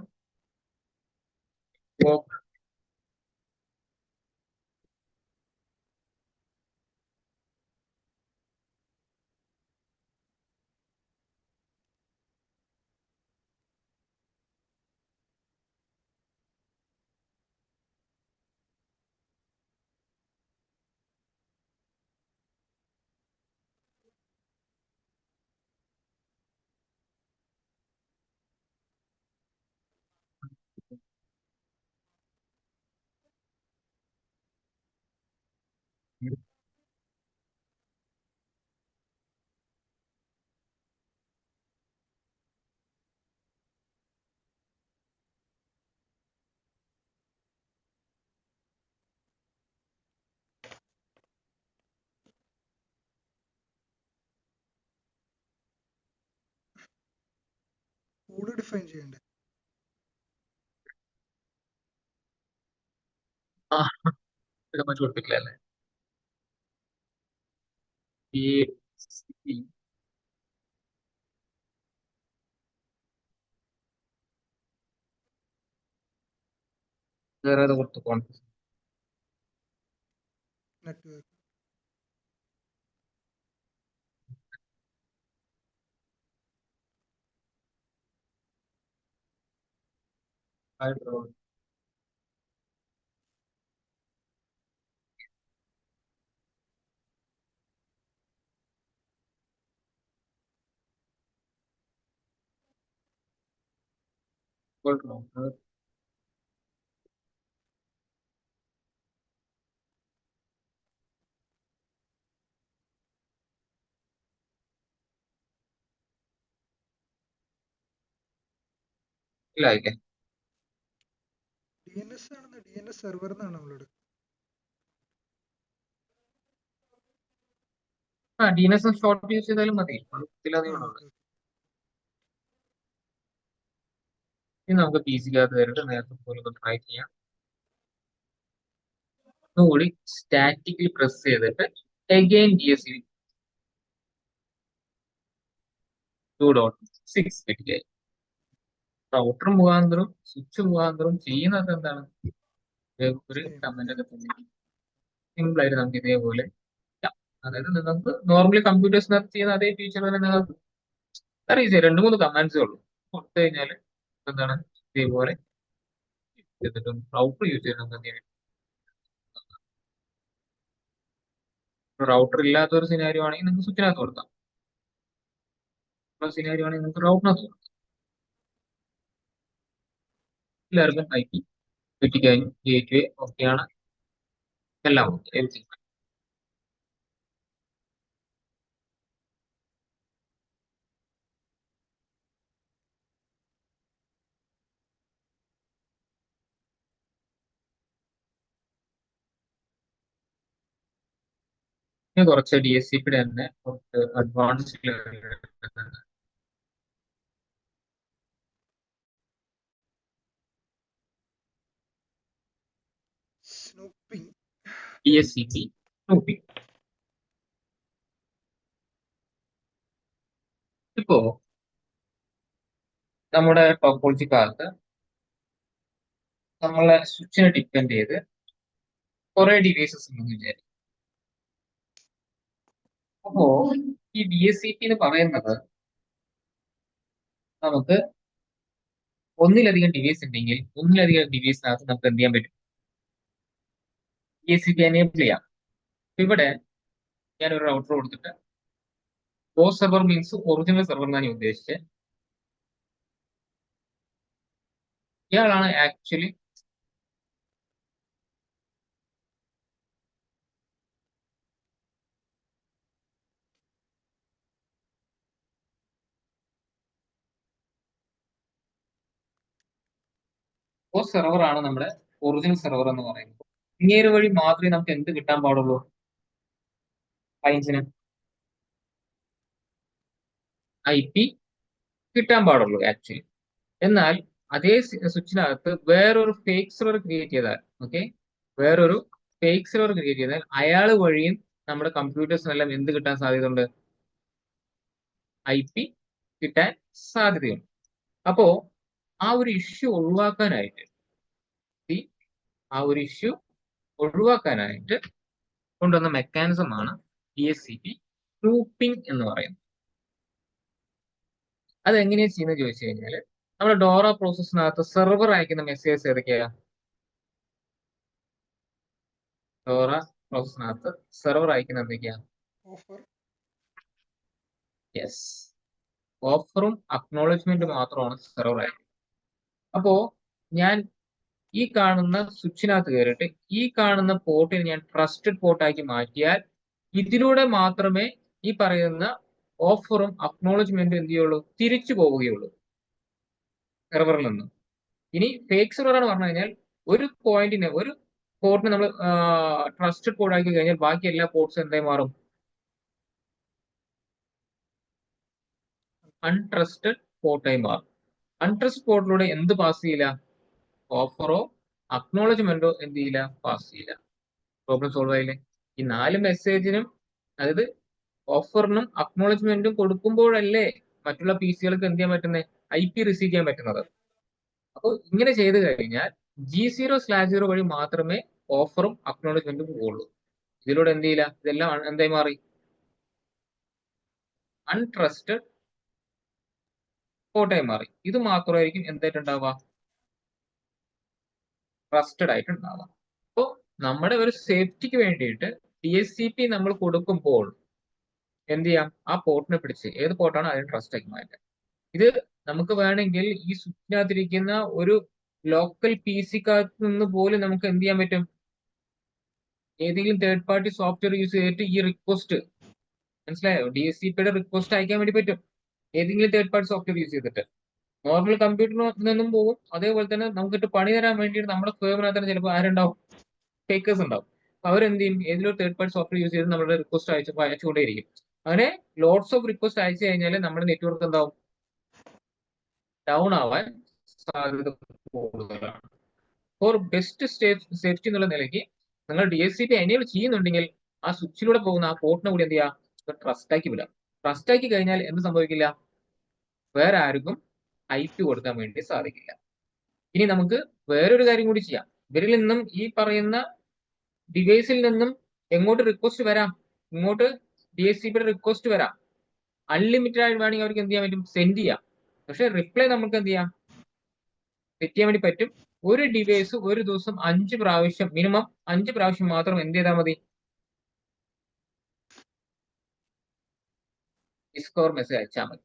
പൂള് ഡിഫൈൻ ചെയ്യണ്ടേ? മറ്റു കൊടുത്തിട്ടില്ല അല്ലേ, ഈ വേറെ ഏത് കൊടുത്തു, കോൺഫിഗർ നെറ്റ്വർക്ക് router ഇല്ല ആയില്ലേ? DNS ആണെന്ന് DNS സെർവർ എന്നാണ് നമ്മളോട്. DNS ഷോർട്ട് യൂസ് ചെയ്താലും മതി. ഇതിലധികം ആ ഉള്ളത്. ഓക്കെ. ഇനി നമുക്ക് PC-ക്കകത്ത് കയറിയിട്ട് നേരത്തെ പോലെ ഒന്ന് ട്രൈ ചെയ്യാം. ഒന്നുകൂടി സ്റ്റാറ്റിക്കലി പ്രസ് ചെയ്തിട്ട് അഗൈൻ DSC 2.6 കിട്ടിയായി. റൗട്ടർ മുഖാന്തരം സ്വിച്ച് മുഖാന്തരം ചെയ്യുന്നത് എന്താണ്? ഒരു കമന്റ് ഒക്കെ തന്നെ സിമ്പിൾ ആയിട്ട് നമുക്ക് ഇതേപോലെ ചെയ്യാം. അതായത് നിങ്ങൾക്ക് നോർമലി കമ്പ്യൂട്ടേഴ്സിനകത്ത് ചെയ്യുന്ന അതേ ഫീച്ചർ തന്നെ നിങ്ങൾക്ക് അറിയില്ല. 2-3 കമാൻഡ്സേ ഉള്ളൂ. കൊടുത്തു കഴിഞ്ഞാൽ എന്താണ് ഇതേപോലെ ചെയ്തിട്ടും റൗട്ടർ യൂസ് ചെയ്ത് നമുക്ക് എന്ത് ചെയ്യാം? റൗട്ടർ ഇല്ലാത്ത ഒരു സിനാരിയോ ആണെങ്കിൽ നിങ്ങൾക്ക് സ്വിച്ചിനകത്ത് കൊടുക്കാം. സിനാരിയോ ആണെങ്കിൽ നിങ്ങൾക്ക് റൗട്ടിനകത്ത് കൊടുക്കാം. എല്ലാവർക്കും IP കിട്ടിക്കഴിഞ്ഞു. ഗേറ്റ് വേ ഓക്കെയാണ്, എല്ലാം ഓക്കെ. പിന്നെ കുറച്ച് DSCP-യുടെ തന്നെ കുറച്ച് അഡ്വാൻസ്ഡ് സ്നൂപ്പിംഗ്. DSCP നോക്കി. ഇപ്പോ നമ്മുടെ ടോപ്പോളജിക്കകത്ത് നമ്മളെ സ്വിച്ചിനെ ഡിപ്പെൻഡ് ചെയ്ത് കുറെ ഡിവൈസസ് ഉണ്ടെന്ന് വിചാരിക്കും. അപ്പോ ഈ DSCP എന്ന് പറയുന്നത് നമുക്ക് ഒന്നിലധികം ഡിവൈസ് ഉണ്ടെങ്കിൽ ഒന്നിലധികം ഡിവൈസിനകത്ത് നമുക്ക് എന്ത് ചെയ്യാൻ പറ്റും? DSCP എനേബിൾ ചെയ്യാം. ഇവിടെ ഞാൻ ഒരു റൗട്ടർ കൊടുത്തിട്ട് host server means original server എന്നാണ് ഞാൻ ഉദ്ദേശിച്ചത്. ഇയാളാണ് ആക്ച്വലി ഹോസ്റ്റ് സെർവർ ആണ് നമ്മുടെ ഒറിജിനൽ സെർവർ എന്ന് പറയുന്നത്. ഇങ്ങേര് വഴി മാത്രമേ നമുക്ക് എന്ത് കിട്ടാൻ പാടുള്ളൂ? ക്ലയൻസിന് IP കിട്ടാൻ പാടുള്ളൂ ആക്ച്വലി. എന്നാൽ അതേ സ്വിച്ചിനകത്ത് വേറൊരു ഫേക്ക് സെർവർ ക്രിയേറ്റ് ചെയ്താൽ, ഓക്കെ, വേറൊരു ഫേക്ക് സെർവർ ക്രിയേറ്റ് ചെയ്താൽ അയാൾ വഴിയും നമ്മുടെ കമ്പ്യൂട്ടേഴ്സിനെല്ലാം എന്ത് കിട്ടാൻ സാധ്യതയുണ്ട്? IP കിട്ടാൻ സാധ്യതയുണ്ട്. അപ്പോ ആ ഒരു ഇഷ്യൂ ഒഴിവാക്കാനായിട്ട് കൊണ്ടുവന്ന മെക്കാനിസം ആണ് DSCP സ്നൂപ്പിംഗ് എന്ന് പറയുന്നത്. അത് എങ്ങനെയാ ചെയ്യുന്നത് ചോദിച്ചു കഴിഞ്ഞാൽ, നമ്മുടെ ഡോറ പ്രോസസ്സിനകത്ത് സെർവർ അയക്കുന്ന മെസ്സേജസ് ഏതൊക്കെയാ? ഡോറ പ്രോസസ്സിനകത്ത് സെർവർ അയക്കുന്ന എന്തൊക്കെയാ? ഓഫർ. യെസ്, ഓഫറും അക്നോളജ്മെന്റ് മാത്രമാണ് സെർവർ അയക്കുന്നത്. അപ്പോ ഞാൻ ഈ കാണുന്ന സ്വിച്ചിനകത്ത് കയറിയിട്ട് ഈ കാണുന്ന പോർട്ടിനെ ഞാൻ ട്രസ്റ്റഡ് പോർട്ടാക്കി മാറ്റിയാൽ ഇതിലൂടെ മാത്രമേ ഈ പറയുന്ന ഓഫറും അക്നോളജ്മെന്റും എന്ത് ചെയ്യുള്ളൂ? തിരിച്ചു പോവുകയുള്ളൂ സെർവറിൽ നിന്നും. ഇനി ഫേക്ക് സെർവർ ആണ് പറഞ്ഞു കഴിഞ്ഞാൽ ഒരു പോയിന്റിന് ഒരു പോർട്ടിനെ നമ്മൾ ട്രസ്റ്റഡ് പോർട്ട് ആക്കി കഴിഞ്ഞാൽ ബാക്കി എല്ലാ പോർട്ട്സും എന്തായി മാറും? അൺട്രസ്റ്റഡ് പോർട്ടായി മാറും. അൺട്രസ്റ്റഡ് പോർട്ടിലൂടെ എന്ത് പാസ് ചെയ്യില്ല? ഓഫറോ അക്നോളജ്മെന്റോ എന്ത് ചെയ്യില്ല? പാസ് ചെയ്യില്ല. പ്രോബ്ലം സോൾവ് ആയില്ലേ? ഈ 4 മെസ്സേജിനും, അതായത് ഓഫറിനും അക്നോളജ്മെന്റും കൊടുക്കുമ്പോഴല്ലേ മറ്റുള്ള PC-കൾക്ക് എന്ത് ചെയ്യാൻ പറ്റുന്നത്? IP റിസീവ് ചെയ്യാൻ പറ്റുന്നത്. അപ്പോൾ ഇങ്ങനെ ചെയ്ത് കഴിഞ്ഞാൽ G0/0 വഴി മാത്രമേ ഓഫറും അക്നോളജ്മെന്റും പോവുള്ളൂ. ഇതിലൂടെ എന്ത് ചെയ്യില്ല? ഇതെല്ലാം എന്തായി മാറി? അൺട്രസ്റ്റഡ് പോർട്ടായി മാറി. ഇത് മാത്രമായിരിക്കും എന്തായിട്ടുണ്ടാവുക? ട്രസ്റ്റഡ് ആയിട്ട് ഉണ്ടാവുക. അപ്പോൾ നമ്മുടെ ഒരു സേഫ്റ്റിക്ക് വേണ്ടിയിട്ട് DSCP നമ്മൾ കൊടുക്കുമ്പോൾ എന്ത് ചെയ്യാം? ആ പോർട്ടിനെ പിടിച്ച് ഏത് പോർട്ടാണ് അതിന് ട്രസ്റ്റ് ആക്കി മാറ്റാം. ഇത് നമുക്ക് വേണമെങ്കിൽ ഈ സ്വിച്ചിനകത്തിരിക്കുന്ന ഒരു ലോക്കൽ PC-കകത്ത് നിന്ന് പോലും നമുക്ക് എന്ത് ചെയ്യാൻ പറ്റും? ഏതെങ്കിലും തേർഡ് പാർട്ടി സോഫ്റ്റ്വെയർ യൂസ് ചെയ്തിട്ട് ഈ റിക്വസ്റ്റ്, മനസ്സിലായോ? DSCP-യുടെ റിക്വസ്റ്റ് അയക്കാൻ വേണ്ടി പറ്റും ഏതെങ്കിലും തേർഡ് പാർട്ടി സോഫ്റ്റ്വെയർ യൂസ് ചെയ്തിട്ട്. നോർമൽ കമ്പ്യൂട്ടറിൽ നിന്നും പോകും. അതേപോലെ തന്നെ നമുക്കിട്ട് പണി തരാൻ വേണ്ടിയിട്ട് നമ്മുടെ ഫേമിനകത്ത് തന്നെ ചിലപ്പോൾ ആരുണ്ടാവും, ഫേക്കേഴ്സ് ഉണ്ടാവും. അപ്പൊ അവരെന്ത് ചെയ്യും, ഏതെങ്കിലും തേർഡ് പാർട്ടി സോഫ്റ്റ്വെയർ യൂസ് ചെയ്ത് നമ്മുടെ റിക്വസ്റ്റ് അയച്ചുകൊണ്ടേയിരിക്കും. അങ്ങനെ ലോട്ട്സ് ഓഫ് റിക്വസ്റ്റ് അയച്ചു കഴിഞ്ഞാൽ നമ്മുടെ നെറ്റ്വർക്ക് എന്താവും, ഡൗൺ ആവാൻ സാധ്യത കൂടുതലാണ്. ഫോർ ബെസ്റ്റ് സേഫ്റ്റി എന്നുള്ള നിലയ്ക്ക് നിങ്ങൾ DHCP എനേബിൾ ചെയ്യുന്നുണ്ടെങ്കിൽ ആ സ്വിച്ചിലൂടെ പോകുന്ന ആ പോർട്ടിനെ കൂടി എന്ത് ചെയ്യുക, ട്രസ്റ്റ് ആക്കി വിടാം. ട്രസ്റ്റ് ആക്കി കഴിഞ്ഞാൽ എന്ത് സംഭവിക്കില്ല, വേറെ ആർക്കും IP കൊടുക്കാൻ വേണ്ടി സാധിക്കില്ല. ഇനി നമുക്ക് വേറൊരു കാര്യം കൂടി ചെയ്യാം. ഇവരിൽ നിന്നും ഈ പറയുന്ന ഡിവൈസിൽ നിന്നും എങ്ങോട്ട് റിക്വസ്റ്റ് വരാം, ഇങ്ങോട്ട് DHCPയുടെ റിക്വസ്റ്റ് വരാം. അൺലിമിറ്റഡ് ആയിട്ട് വേണമെങ്കിൽ അവർക്ക് എന്ത് ചെയ്യാൻ പറ്റും, സെൻഡ് ചെയ്യാം. പക്ഷെ റിപ്ലൈ നമുക്ക് എന്ത് ചെയ്യാം, സെറ്റ് ചെയ്യാൻ വേണ്ടി പറ്റും. ഒരു ഡിവൈസ് ഒരു ദിവസം 5 പ്രാവശ്യം, മിനിമം 5 പ്രാവശ്യം മാത്രം എന്ത് ചെയ്താൽ മതി, ഡിസ്കവർ മെസ്സേജ് അയച്ചാൽ മതി.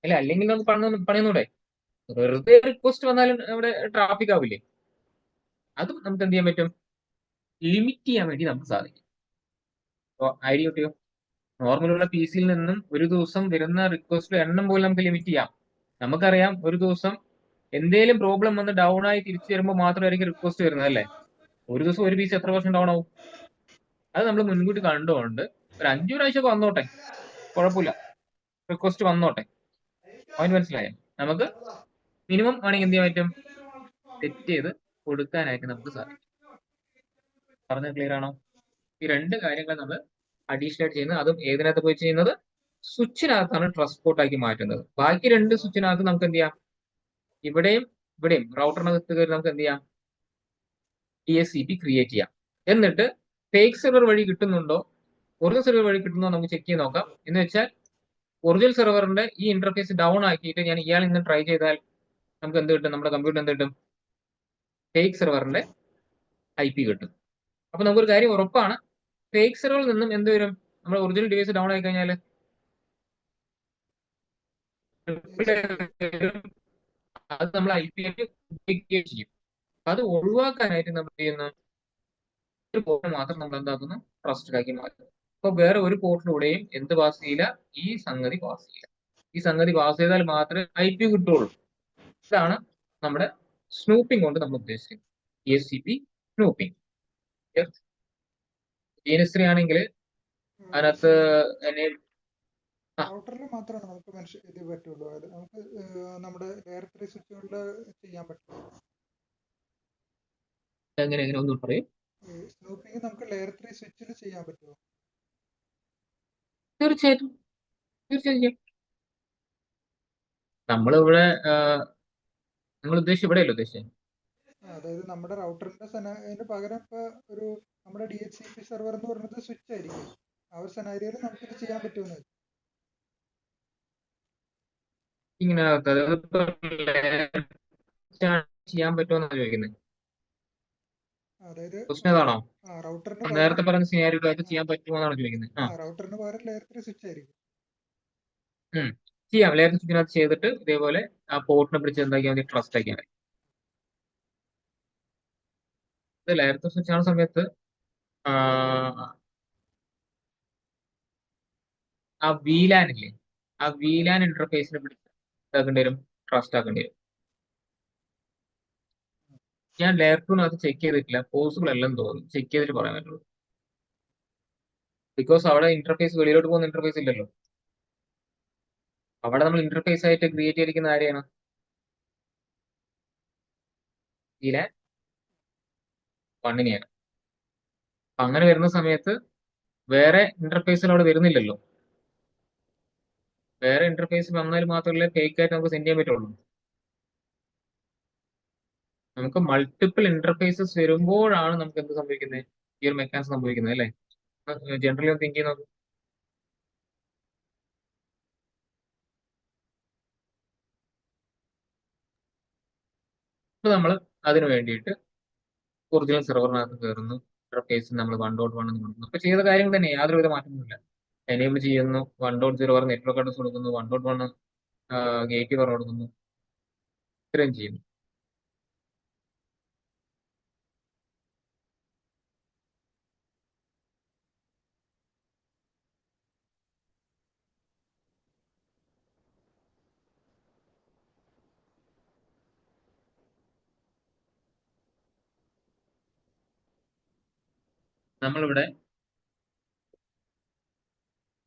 അല്ല, അല്ലെങ്കിൽ നമുക്ക് പണിയൊന്നൂടെ, വെറുതെ റിക്വസ്റ്റ് വന്നാലും ഇവിടെ ട്രാഫിക് ആവില്ലേ. അതും നമുക്ക് എന്ത് ചെയ്യാൻ പറ്റും, ലിമിറ്റ് ചെയ്യാൻ വേണ്ടി നമുക്ക് സാധിക്കും. ഐഡിയ കിട്ടിയോ? നോർമലുള്ള PC-യിൽ നിന്നും ഒരു ദിവസം വരുന്ന റിക്വസ്റ്റ് എണ്ണം പോലും നമുക്ക് ലിമിറ്റ് ചെയ്യാം. നമുക്കറിയാം ഒരു ദിവസം എന്തെങ്കിലും പ്രോബ്ലം വന്ന് ഡൗൺ ആയി തിരിച്ചു വരുമ്പോൾ മാത്രമായിരിക്കും റിക്വസ്റ്റ് വരുന്നത്, അല്ലേ? ഒരു ദിവസം ഒരു PC എത്ര വർഷം ഡൗൺ ആവും? അത് നമ്മൾ മുൻകൂട്ടി കണ്ടുകൊണ്ട് ഒരു 5 പ്രാവശ്യമൊക്കെ വന്നോട്ടെ, കുഴപ്പമില്ല, റിക്വസ്റ്റ് വന്നോട്ടെ. പോയിന്റ് മനസ്സിലായോ? നമുക്ക് മിനിമം വേണമെങ്കിൽ എന്ത് ചെയ്യാൻ പറ്റും, സെറ്റ് ചെയ്ത് കൊടുക്കാനായിട്ട് നമുക്ക് സാധിക്കും. പറഞ്ഞത് ക്ലിയർ ആണോ? ഈ രണ്ട് കാര്യങ്ങൾ നമ്മൾ അഡീഷണൽ ആയിട്ട് ചെയ്യുന്നത്, അതും ഏതിനകത്ത് പോയി ചെയ്യുന്നത്, സ്വിച്ചിനകത്താണ് ട്രാൻസ്പോർട്ട് ആക്കി മാറ്റുന്നത്. ബാക്കി രണ്ട് സ്വിച്ചിനകത്ത് നമുക്ക് എന്ത് ചെയ്യാം, ഇവിടെയും ഇവിടെയും റൗട്ടറിനകത്ത് കയറി നമുക്ക് എന്ത് ചെയ്യാം, DHCP ക്രിയേറ്റ് ചെയ്യാം. എന്നിട്ട് ഫേക്ക് സെർവർ വഴി കിട്ടുന്നുണ്ടോ ഒറിജിനൽ സെർവർ വഴി കിട്ടുന്നോ നമുക്ക് ചെക്ക് ചെയ്ത് നോക്കാം. എന്ന് വെച്ചാൽ ഒറിജിനൽ സെർവറിന്റെ ഈ ഇന്റർഫേസ് ഡൗൺ ആക്കിയിട്ട് ഞാൻ ഇയാൾ ഇന്ന് ട്രൈ ചെയ്താൽ നമുക്ക് എന്ത് കിട്ടും, നമ്മുടെ കമ്പ്യൂട്ടർ എന്ത് കിട്ടും, ഫേക്ക് സെർവറിന്റെ IP കിട്ടും. അപ്പൊ നമുക്കൊരു കാര്യം ഉറപ്പാണ്, ഫേക്ക് സെർവറിൽ നിന്നും എന്ത് വരും, നമ്മുടെ ഒറിജിനൽ ഡിവൈസ് ഡൗൺ ആയി കഴിഞ്ഞാൽ അത് നമ്മൾ IP ആയിട്ട് ഉപയോഗിക്കുകയും ചെയ്യും. അത് ഒഴിവാക്കാനായിട്ട് നമ്മൾ ചെയ്യുന്ന ഒരു പോർട്ട് മാത്രം നമ്മൾ എന്താക്കുന്നു, ട്രസ്റ്റഡ് മാറ്റും. അപ്പൊ വേറെ ഒരു പോർട്ടിലൂടെയും എന്ത് പാസ് ചെയ്യില്ല, ഈ സംഗതി പാസ് ചെയ്യില്ല. ഈ സംഗതി പാസ് ചെയ്താൽ മാത്രമേ IP കിട്ടുള്ളൂ. ഇതാണ് നമ്മുടെ സ്നൂപ്പിംഗ് കൊണ്ട് നമ്മൾ ഉദ്ദേശിക്കുന്നത്, DHCP സ്നൂപ്പിംഗ്. DNS3 ആണെങ്കിൽ അതിനകത്ത് റൗട്ടറിൽ മാത്രമാണ് നമുക്ക് ഇത് പറ്റുള്ളൂ. അത് നമുക്ക് നമ്മുടെ ലെയർ 3 സ്വിച്ചുകളിൽ ചെയ്യാൻ പറ്റും. എങ്ങനെ ഒന്നും പറയും, സ്നൂപ്പിംഗ് നമുക്ക് ലെയർ 3 സ്വിച്ചിൽ ചെയ്യാൻ പറ്റുമോ? തീർച്ചയായിട്ടും തീർച്ചയായും. നമ്മളിവിടെ നിങ്ങൾ ഉദ്ദേശിച്ച ഇവിടെയല്ലോ ഉദ്ദേശിച്ചത്. അതായത് നമ്മുടെ റൗട്ടറിന്റെ പകരം ഇപ്പൊ ഒരു നമ്മുടെ DHCP സെർവർ എന്ന് പറയുന്നത് സ്വിച്ച് ആയിരിക്കും. ആ ഒരു സെനാരിയോയിൽ നമുക്കിത് ചെയ്യാൻ പറ്റുമെന്ന്. ഇങ്ങനെ ചെയ്യാൻ പറ്റുമെന്നാണ് ചോദിക്കുന്നത്. അതായത് ക്വസ്റ്റൻ അതാണോ? റൗട്ടറിന് നേരത്തെ പറഞ്ഞ സിനാരിയോക്ക് ചെയ്യാൻ പറ്റുമോ എന്നാണ് ചോദിക്കുന്നത്. റൗട്ടറിന് പകരം ലെയർ 3 സ്വിച്ച് ആയിരിക്കും. ചെയ്യാം, ലെയർ സ്വിച്ചിനകത്ത് ചെയ്തിട്ട് ഇതേപോലെ ആ പോർട്ടിനെ പിടിച്ച് എന്താക്കിയാൽ മതി, ട്രസ്റ്റ് ആക്കിയാൽ മതി. ഇത് ലെയർ സ്വിച്ച് ആവുന്ന സമയത്ത് ആ VLAN ഇല്ലേ, ആ VLAN ഇന്റർഫേസിനെ പിടിച്ച് ഇതാക്കേണ്ടി വരും, ട്രസ്റ്റ് ആക്കേണ്ടി വരും. ഞാൻ ലെയർ 2 ചെക്ക് ചെയ്തിട്ടില്ല, പോസിബിൾ അല്ലെന്ന് തോന്നുന്നു. ചെക്ക് ചെയ്തിട്ട് പറയാൻ പറ്റുള്ളൂ. ബിക്കോസ് അവിടെ ഇന്റർഫേസ് വെളിയിലോട്ട് പോകുന്ന ഇന്റർഫേസ് ഇല്ലല്ലോ. അവിടെ നമ്മൾ ഇന്റർഫേസ് ആയിട്ട് ക്രിയേറ്റ് ചെയ്തിരിക്കുന്ന ആരെയാണ്, VLAN 1-നെയാണ്. അപ്പൊ അങ്ങനെ വരുന്ന സമയത്ത് വേറെ ഇന്റർഫേസിൽ അവിടെ വരുന്നില്ലല്ലോ. വേറെ ഇന്റർഫേസ് വന്നാൽ മാത്രമല്ലേ ഫേക്ക് ആയിട്ട് നമുക്ക് സെൻഡ് ചെയ്യാൻ പറ്റുള്ളൂ. നമുക്ക് മൾട്ടിപ്പിൾ ഇന്റർഫേസസ് വരുമ്പോഴാണ് നമുക്ക് എന്ത് സംഭവിക്കുന്നത്, ഈ ഒരു മെക്കാനിസം സംഭവിക്കുന്നത്, അല്ലേ? ജനറലി ഒന്ന് തിങ്ക് ചെയ്ത് നോക്കും. അപ്പൊ നമ്മൾ അതിന് വേണ്ടിയിട്ട് ഒറിജിനൽ സെർവറിനകത്ത് കയറുന്നു, ഇന്റർഫേസ് നമ്മൾ 1.1 എന്ന് കൊടുക്കുന്നു. അപ്പൊ ചെയ്ത കാര്യം തന്നെ, യാതൊരുവിധ മാറ്റമൊന്നുമില്ല. എനേബിൾ ചെയ്യുന്നു, 1.0 നെറ്റ്വർക്ക് അഡ്രസ് കൊടുക്കുന്നു, 1.1 ഗേറ്റ് കവർ കൊടുക്കുന്നു, ഇത്രയും ചെയ്യുന്നു. നമ്മളിവിടെ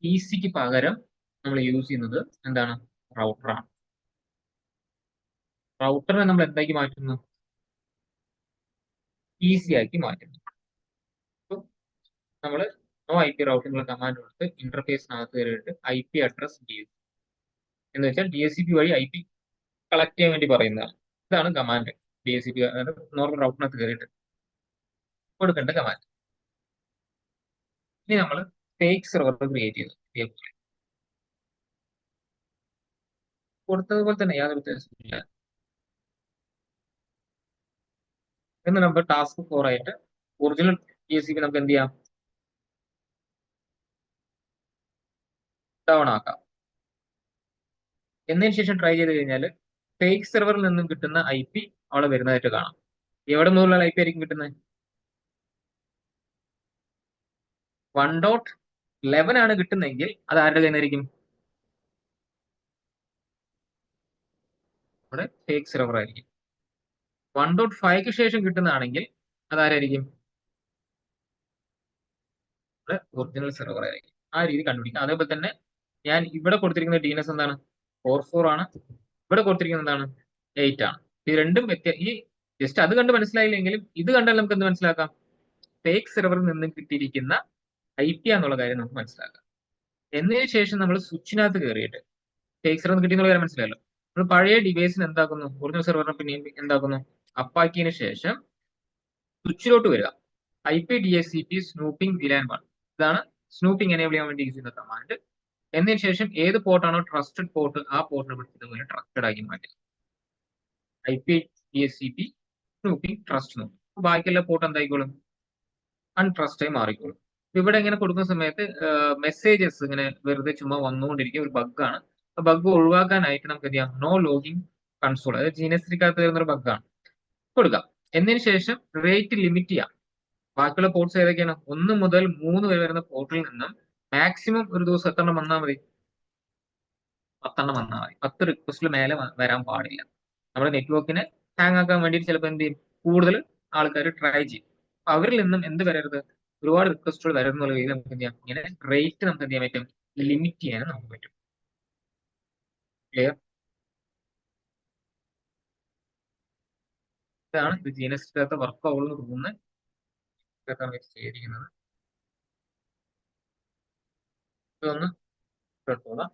PC-ക്ക് പകരം നമ്മൾ യൂസ് ചെയ്യുന്നത് എന്താണ്? റൗട്ടറാണ്. റൗട്ടറിനെ നമ്മൾ എന്താക്കി മാറ്റുന്നു? PC ആക്കി മാറ്റുന്നു. നമ്മൾ നോ IP റൗട്ടിംഗ് കമാൻഡ് കൊടുത്ത് ഇന്റർഫേസിനകത്ത് കയറിയിട്ട് IP അഡ്രസ് എന്ന് വെച്ചാൽ DHCP വഴി IP കളക്ട് ചെയ്യാൻ വേണ്ടി പറയുന്നതാണ്. ഇതാണ് കമാൻഡ്. DHCP നോർമൽ റൗട്ടിനകത്ത് കയറിയിട്ട് കൊടുക്കേണ്ട കമാൻഡ്. ഇനി നമ്മൾ ഫേക്ക് സെർവർ ക്രിയേറ്റ് ചെയ്തു. ഇതേപോലെ കൊടുത്തതുപോലെ തന്നെ യാതൊരു വ്യത്യാസമില്ല. എന്ന് നമുക്ക് ടാസ്ക് 4 ആയിട്ട് ഒറിജിനൽ DHCP നമുക്ക് എന്ത് ചെയ്യാം? ഡൗൺ ആക്കാം. എന്നതിന് ശേഷം ട്രൈ ചെയ്ത് കഴിഞ്ഞാൽ ഫേക്ക് സെർവറിൽ നിന്നും കിട്ടുന്ന IP അവിടെ വരുന്നതായിട്ട് കാണാം. എവിടെ നിന്നുള്ള IP ആയിരിക്കും കിട്ടുന്നത്? 1.11 ആണ് കിട്ടുന്നതെങ്കിൽ അത് ആരുടെ കയ്യിൽ നിന്നായിരിക്കും? ഇവിടെ ഫേക്ക് സെർവർ ആയിരിക്കും. 1.5ക്ക് ശേഷം കിട്ടുന്നതാണെങ്കിൽ അതാരായിരിക്കും? ഇവിടെ ഒറിജിനൽ സെർവർ ആയിരിക്കും. ആ രീതി കണ്ടുപിടിക്കാം. അതേപോലെ തന്നെ ഞാൻ ഇവിടെ കൊടുത്തിരിക്കുന്ന DNS എന്താണ്? 44 ആണ്. ഇവിടെ കൊടുത്തിരിക്കുന്നത് എന്താണ്? 8 ആണ്. ഈ രണ്ടും ഈ ജസ്റ്റ് അത് കണ്ട് മനസ്സിലായില്ലെങ്കിലും ഇത് കണ്ടാൽ നമുക്ക് എന്ത് മനസ്സിലാക്കാം? ഫേക്ക് സെർവറിൽ നിന്ന് കിട്ടിയിരിക്കുന്ന IP എന്നുള്ള കാര്യം നമുക്ക് മനസ്സിലാക്കാം. എന്നതിന് ശേഷം നമ്മൾ സ്വിച്ചിനകത്ത് കയറിയിട്ട് ഫേക്ക് സെർവർ കിട്ടിയെന്നുള്ള കാര്യം മനസ്സിലായല്ലോ. നമ്മൾ പഴയ ഡിവൈസിന് എന്താക്കുന്നു? ഒറിജിനൽ സെർവറിനെ പിന്നെയും എന്താക്കുന്നു? അപ്പാക്കിയതിന് ശേഷം സ്വിച്ചിലോട്ട് വരിക. IP DHCP snooping VLAN 1. ഇതാണ് സ്നൂപ്പിംഗ് എനേബിൾ ചെയ്യാൻ വേണ്ടി യൂസ് ചെയ്യുന്ന കമാൻഡ്. എന്നതിന് ശേഷം ഏത് പോർട്ടാണോ ട്രസ്റ്റഡ് പോർട്ട് ആ പോർട്ടിനെ ഇതുപോലെ ട്രസ്റ്റഡ് ആക്കി മാറ്റുക. IP DHCP സ്നൂപ്പിംഗ് ട്രസ്റ്റ് നോക്കും. ബാക്കിയുള്ള പോർട്ട് എന്തായിക്കോളും? അൺട്രസ്റ്റായി മാറിക്കോളും. ഇവിടെ ഇങ്ങനെ കൊടുക്കുന്ന സമയത്ത് മെസ്സേജസ് ഇങ്ങനെ വെറുതെ ചുമ്മാ വന്നുകൊണ്ടിരിക്കും. ഒരു ബഗ്ഗാണ്. ആ ബഗ് ഒഴിവാക്കാനായിട്ട് നമുക്ക് എന്ത് ചെയ്യാം? നോ ലോഗിൻ കൺസോൾ, അതായത് GNS3-ക്കകത്ത് വരുന്ന ഒരു ബഗ്ഗാണ്, കൊടുക്കാം. എന്നതിന് ശേഷം റേറ്റ് ലിമിറ്റ് ചെയ്യാം. ബാക്കിയുള്ള പോർട്ട്സ് ഏതൊക്കെയാണ്? 1 മുതൽ 3 വരെ വരുന്ന പോർട്ടിൽ നിന്നും മാക്സിമം ഒരു ദിവസം എത്ര എണ്ണം വന്നാൽ മതി? 10 എണ്ണം വന്നാൽ മതി. 10 റിക്വസ്റ്റിൽ മേലെ വരാൻ പാടില്ല. നമ്മുടെ നെറ്റ്വർക്കിനെ ഹാങ് ആക്കാൻ വേണ്ടിയിട്ട് ചിലപ്പോൾ എന്ത് ചെയ്യും? കൂടുതൽ ആൾക്കാർ ട്രൈ ചെയ്യും. അവരിൽ നിന്നും എന്ത് വരരുത്? ഒരുപാട് റിക്വസ്റ്റുകൾ വരുന്നുള്ള രീതിയിൽ നമുക്ക് എന്ത് ചെയ്യാം? ഇങ്ങനെ റേറ്റ് നമുക്ക് എന്ത് ചെയ്യാൻ പറ്റും? ലിമിറ്റ് ചെയ്യാനും നമുക്ക് പറ്റും. ക്ലിയർ? ഇതാണ് ഇത് GNS-ക്കകത്ത് വർക്ക് ആവുന്ന റൂമിന് ചെയ്തിരിക്കുന്നത്. ഇതൊന്ന് കേട്ടോളാം.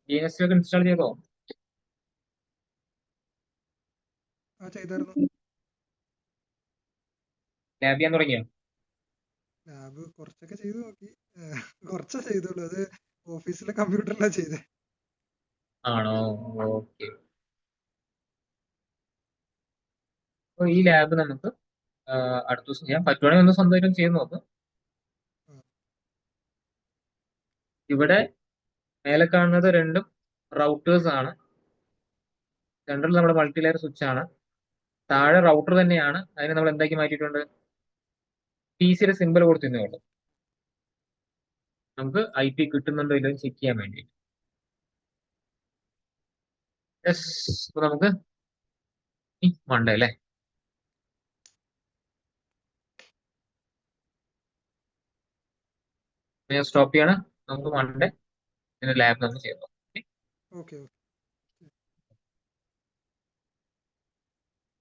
GNS ഒക്കെ ഇൻസ്റ്റാൾ ചെയ്തോ? ചെയ്തായിരുന്നു. ലാബ് ചെയ്യാൻ തുടങ്ങിയോ? ലാബ് കുറച്ചൊക്കെ ചെയ്തു നോക്കി. കുറച്ചേ ചെയ്തുള്ളൂ. അത് ഓഫീസിലെ കമ്പ്യൂട്ടറിലാണ് ചെയ്തത്. ആണോ? ഓക്കെ. അപ്പൊ ഈ ലാബ് നമുക്ക് അടുത്ത ദിവസം ചെയ്യാൻ പറ്റുവാണെങ്കിൽ ഒന്ന് സ്വന്തമായിട്ടും ചെയ്ത് നോക്കും. ഇവിടെ മേലെ കാണുന്നത് രണ്ടും റൗട്ടേഴ്സ് ആണ്. സെൻട്രൽ നമ്മുടെ മൾട്ടി ലെയർ സ്വിച്ച് ആണ്. താഴെ റൗട്ടർ തന്നെയാണ്. അതിന് നമ്മൾ എന്താക്കി മാറ്റിയിട്ടുണ്ട്? PC-യുടെ സിമ്പിൾ കൊടുത്തിരുന്നേ ഉള്ളൂ. നമുക്ക് IP കിട്ടുന്നുണ്ടോ ഇല്ലെന്ന് ചെക്ക് ചെയ്യാൻ വേണ്ടി. യെസ്. അപ്പൊ നമുക്ക് മൺഡേ അല്ലേ? ഞാൻ സ്റ്റോപ്പ് ചെയ്യാണ്. നമുക്ക് മൺഡേ ലാബ് നമുക്ക് ചെയ്യാം. ഓക്കെ.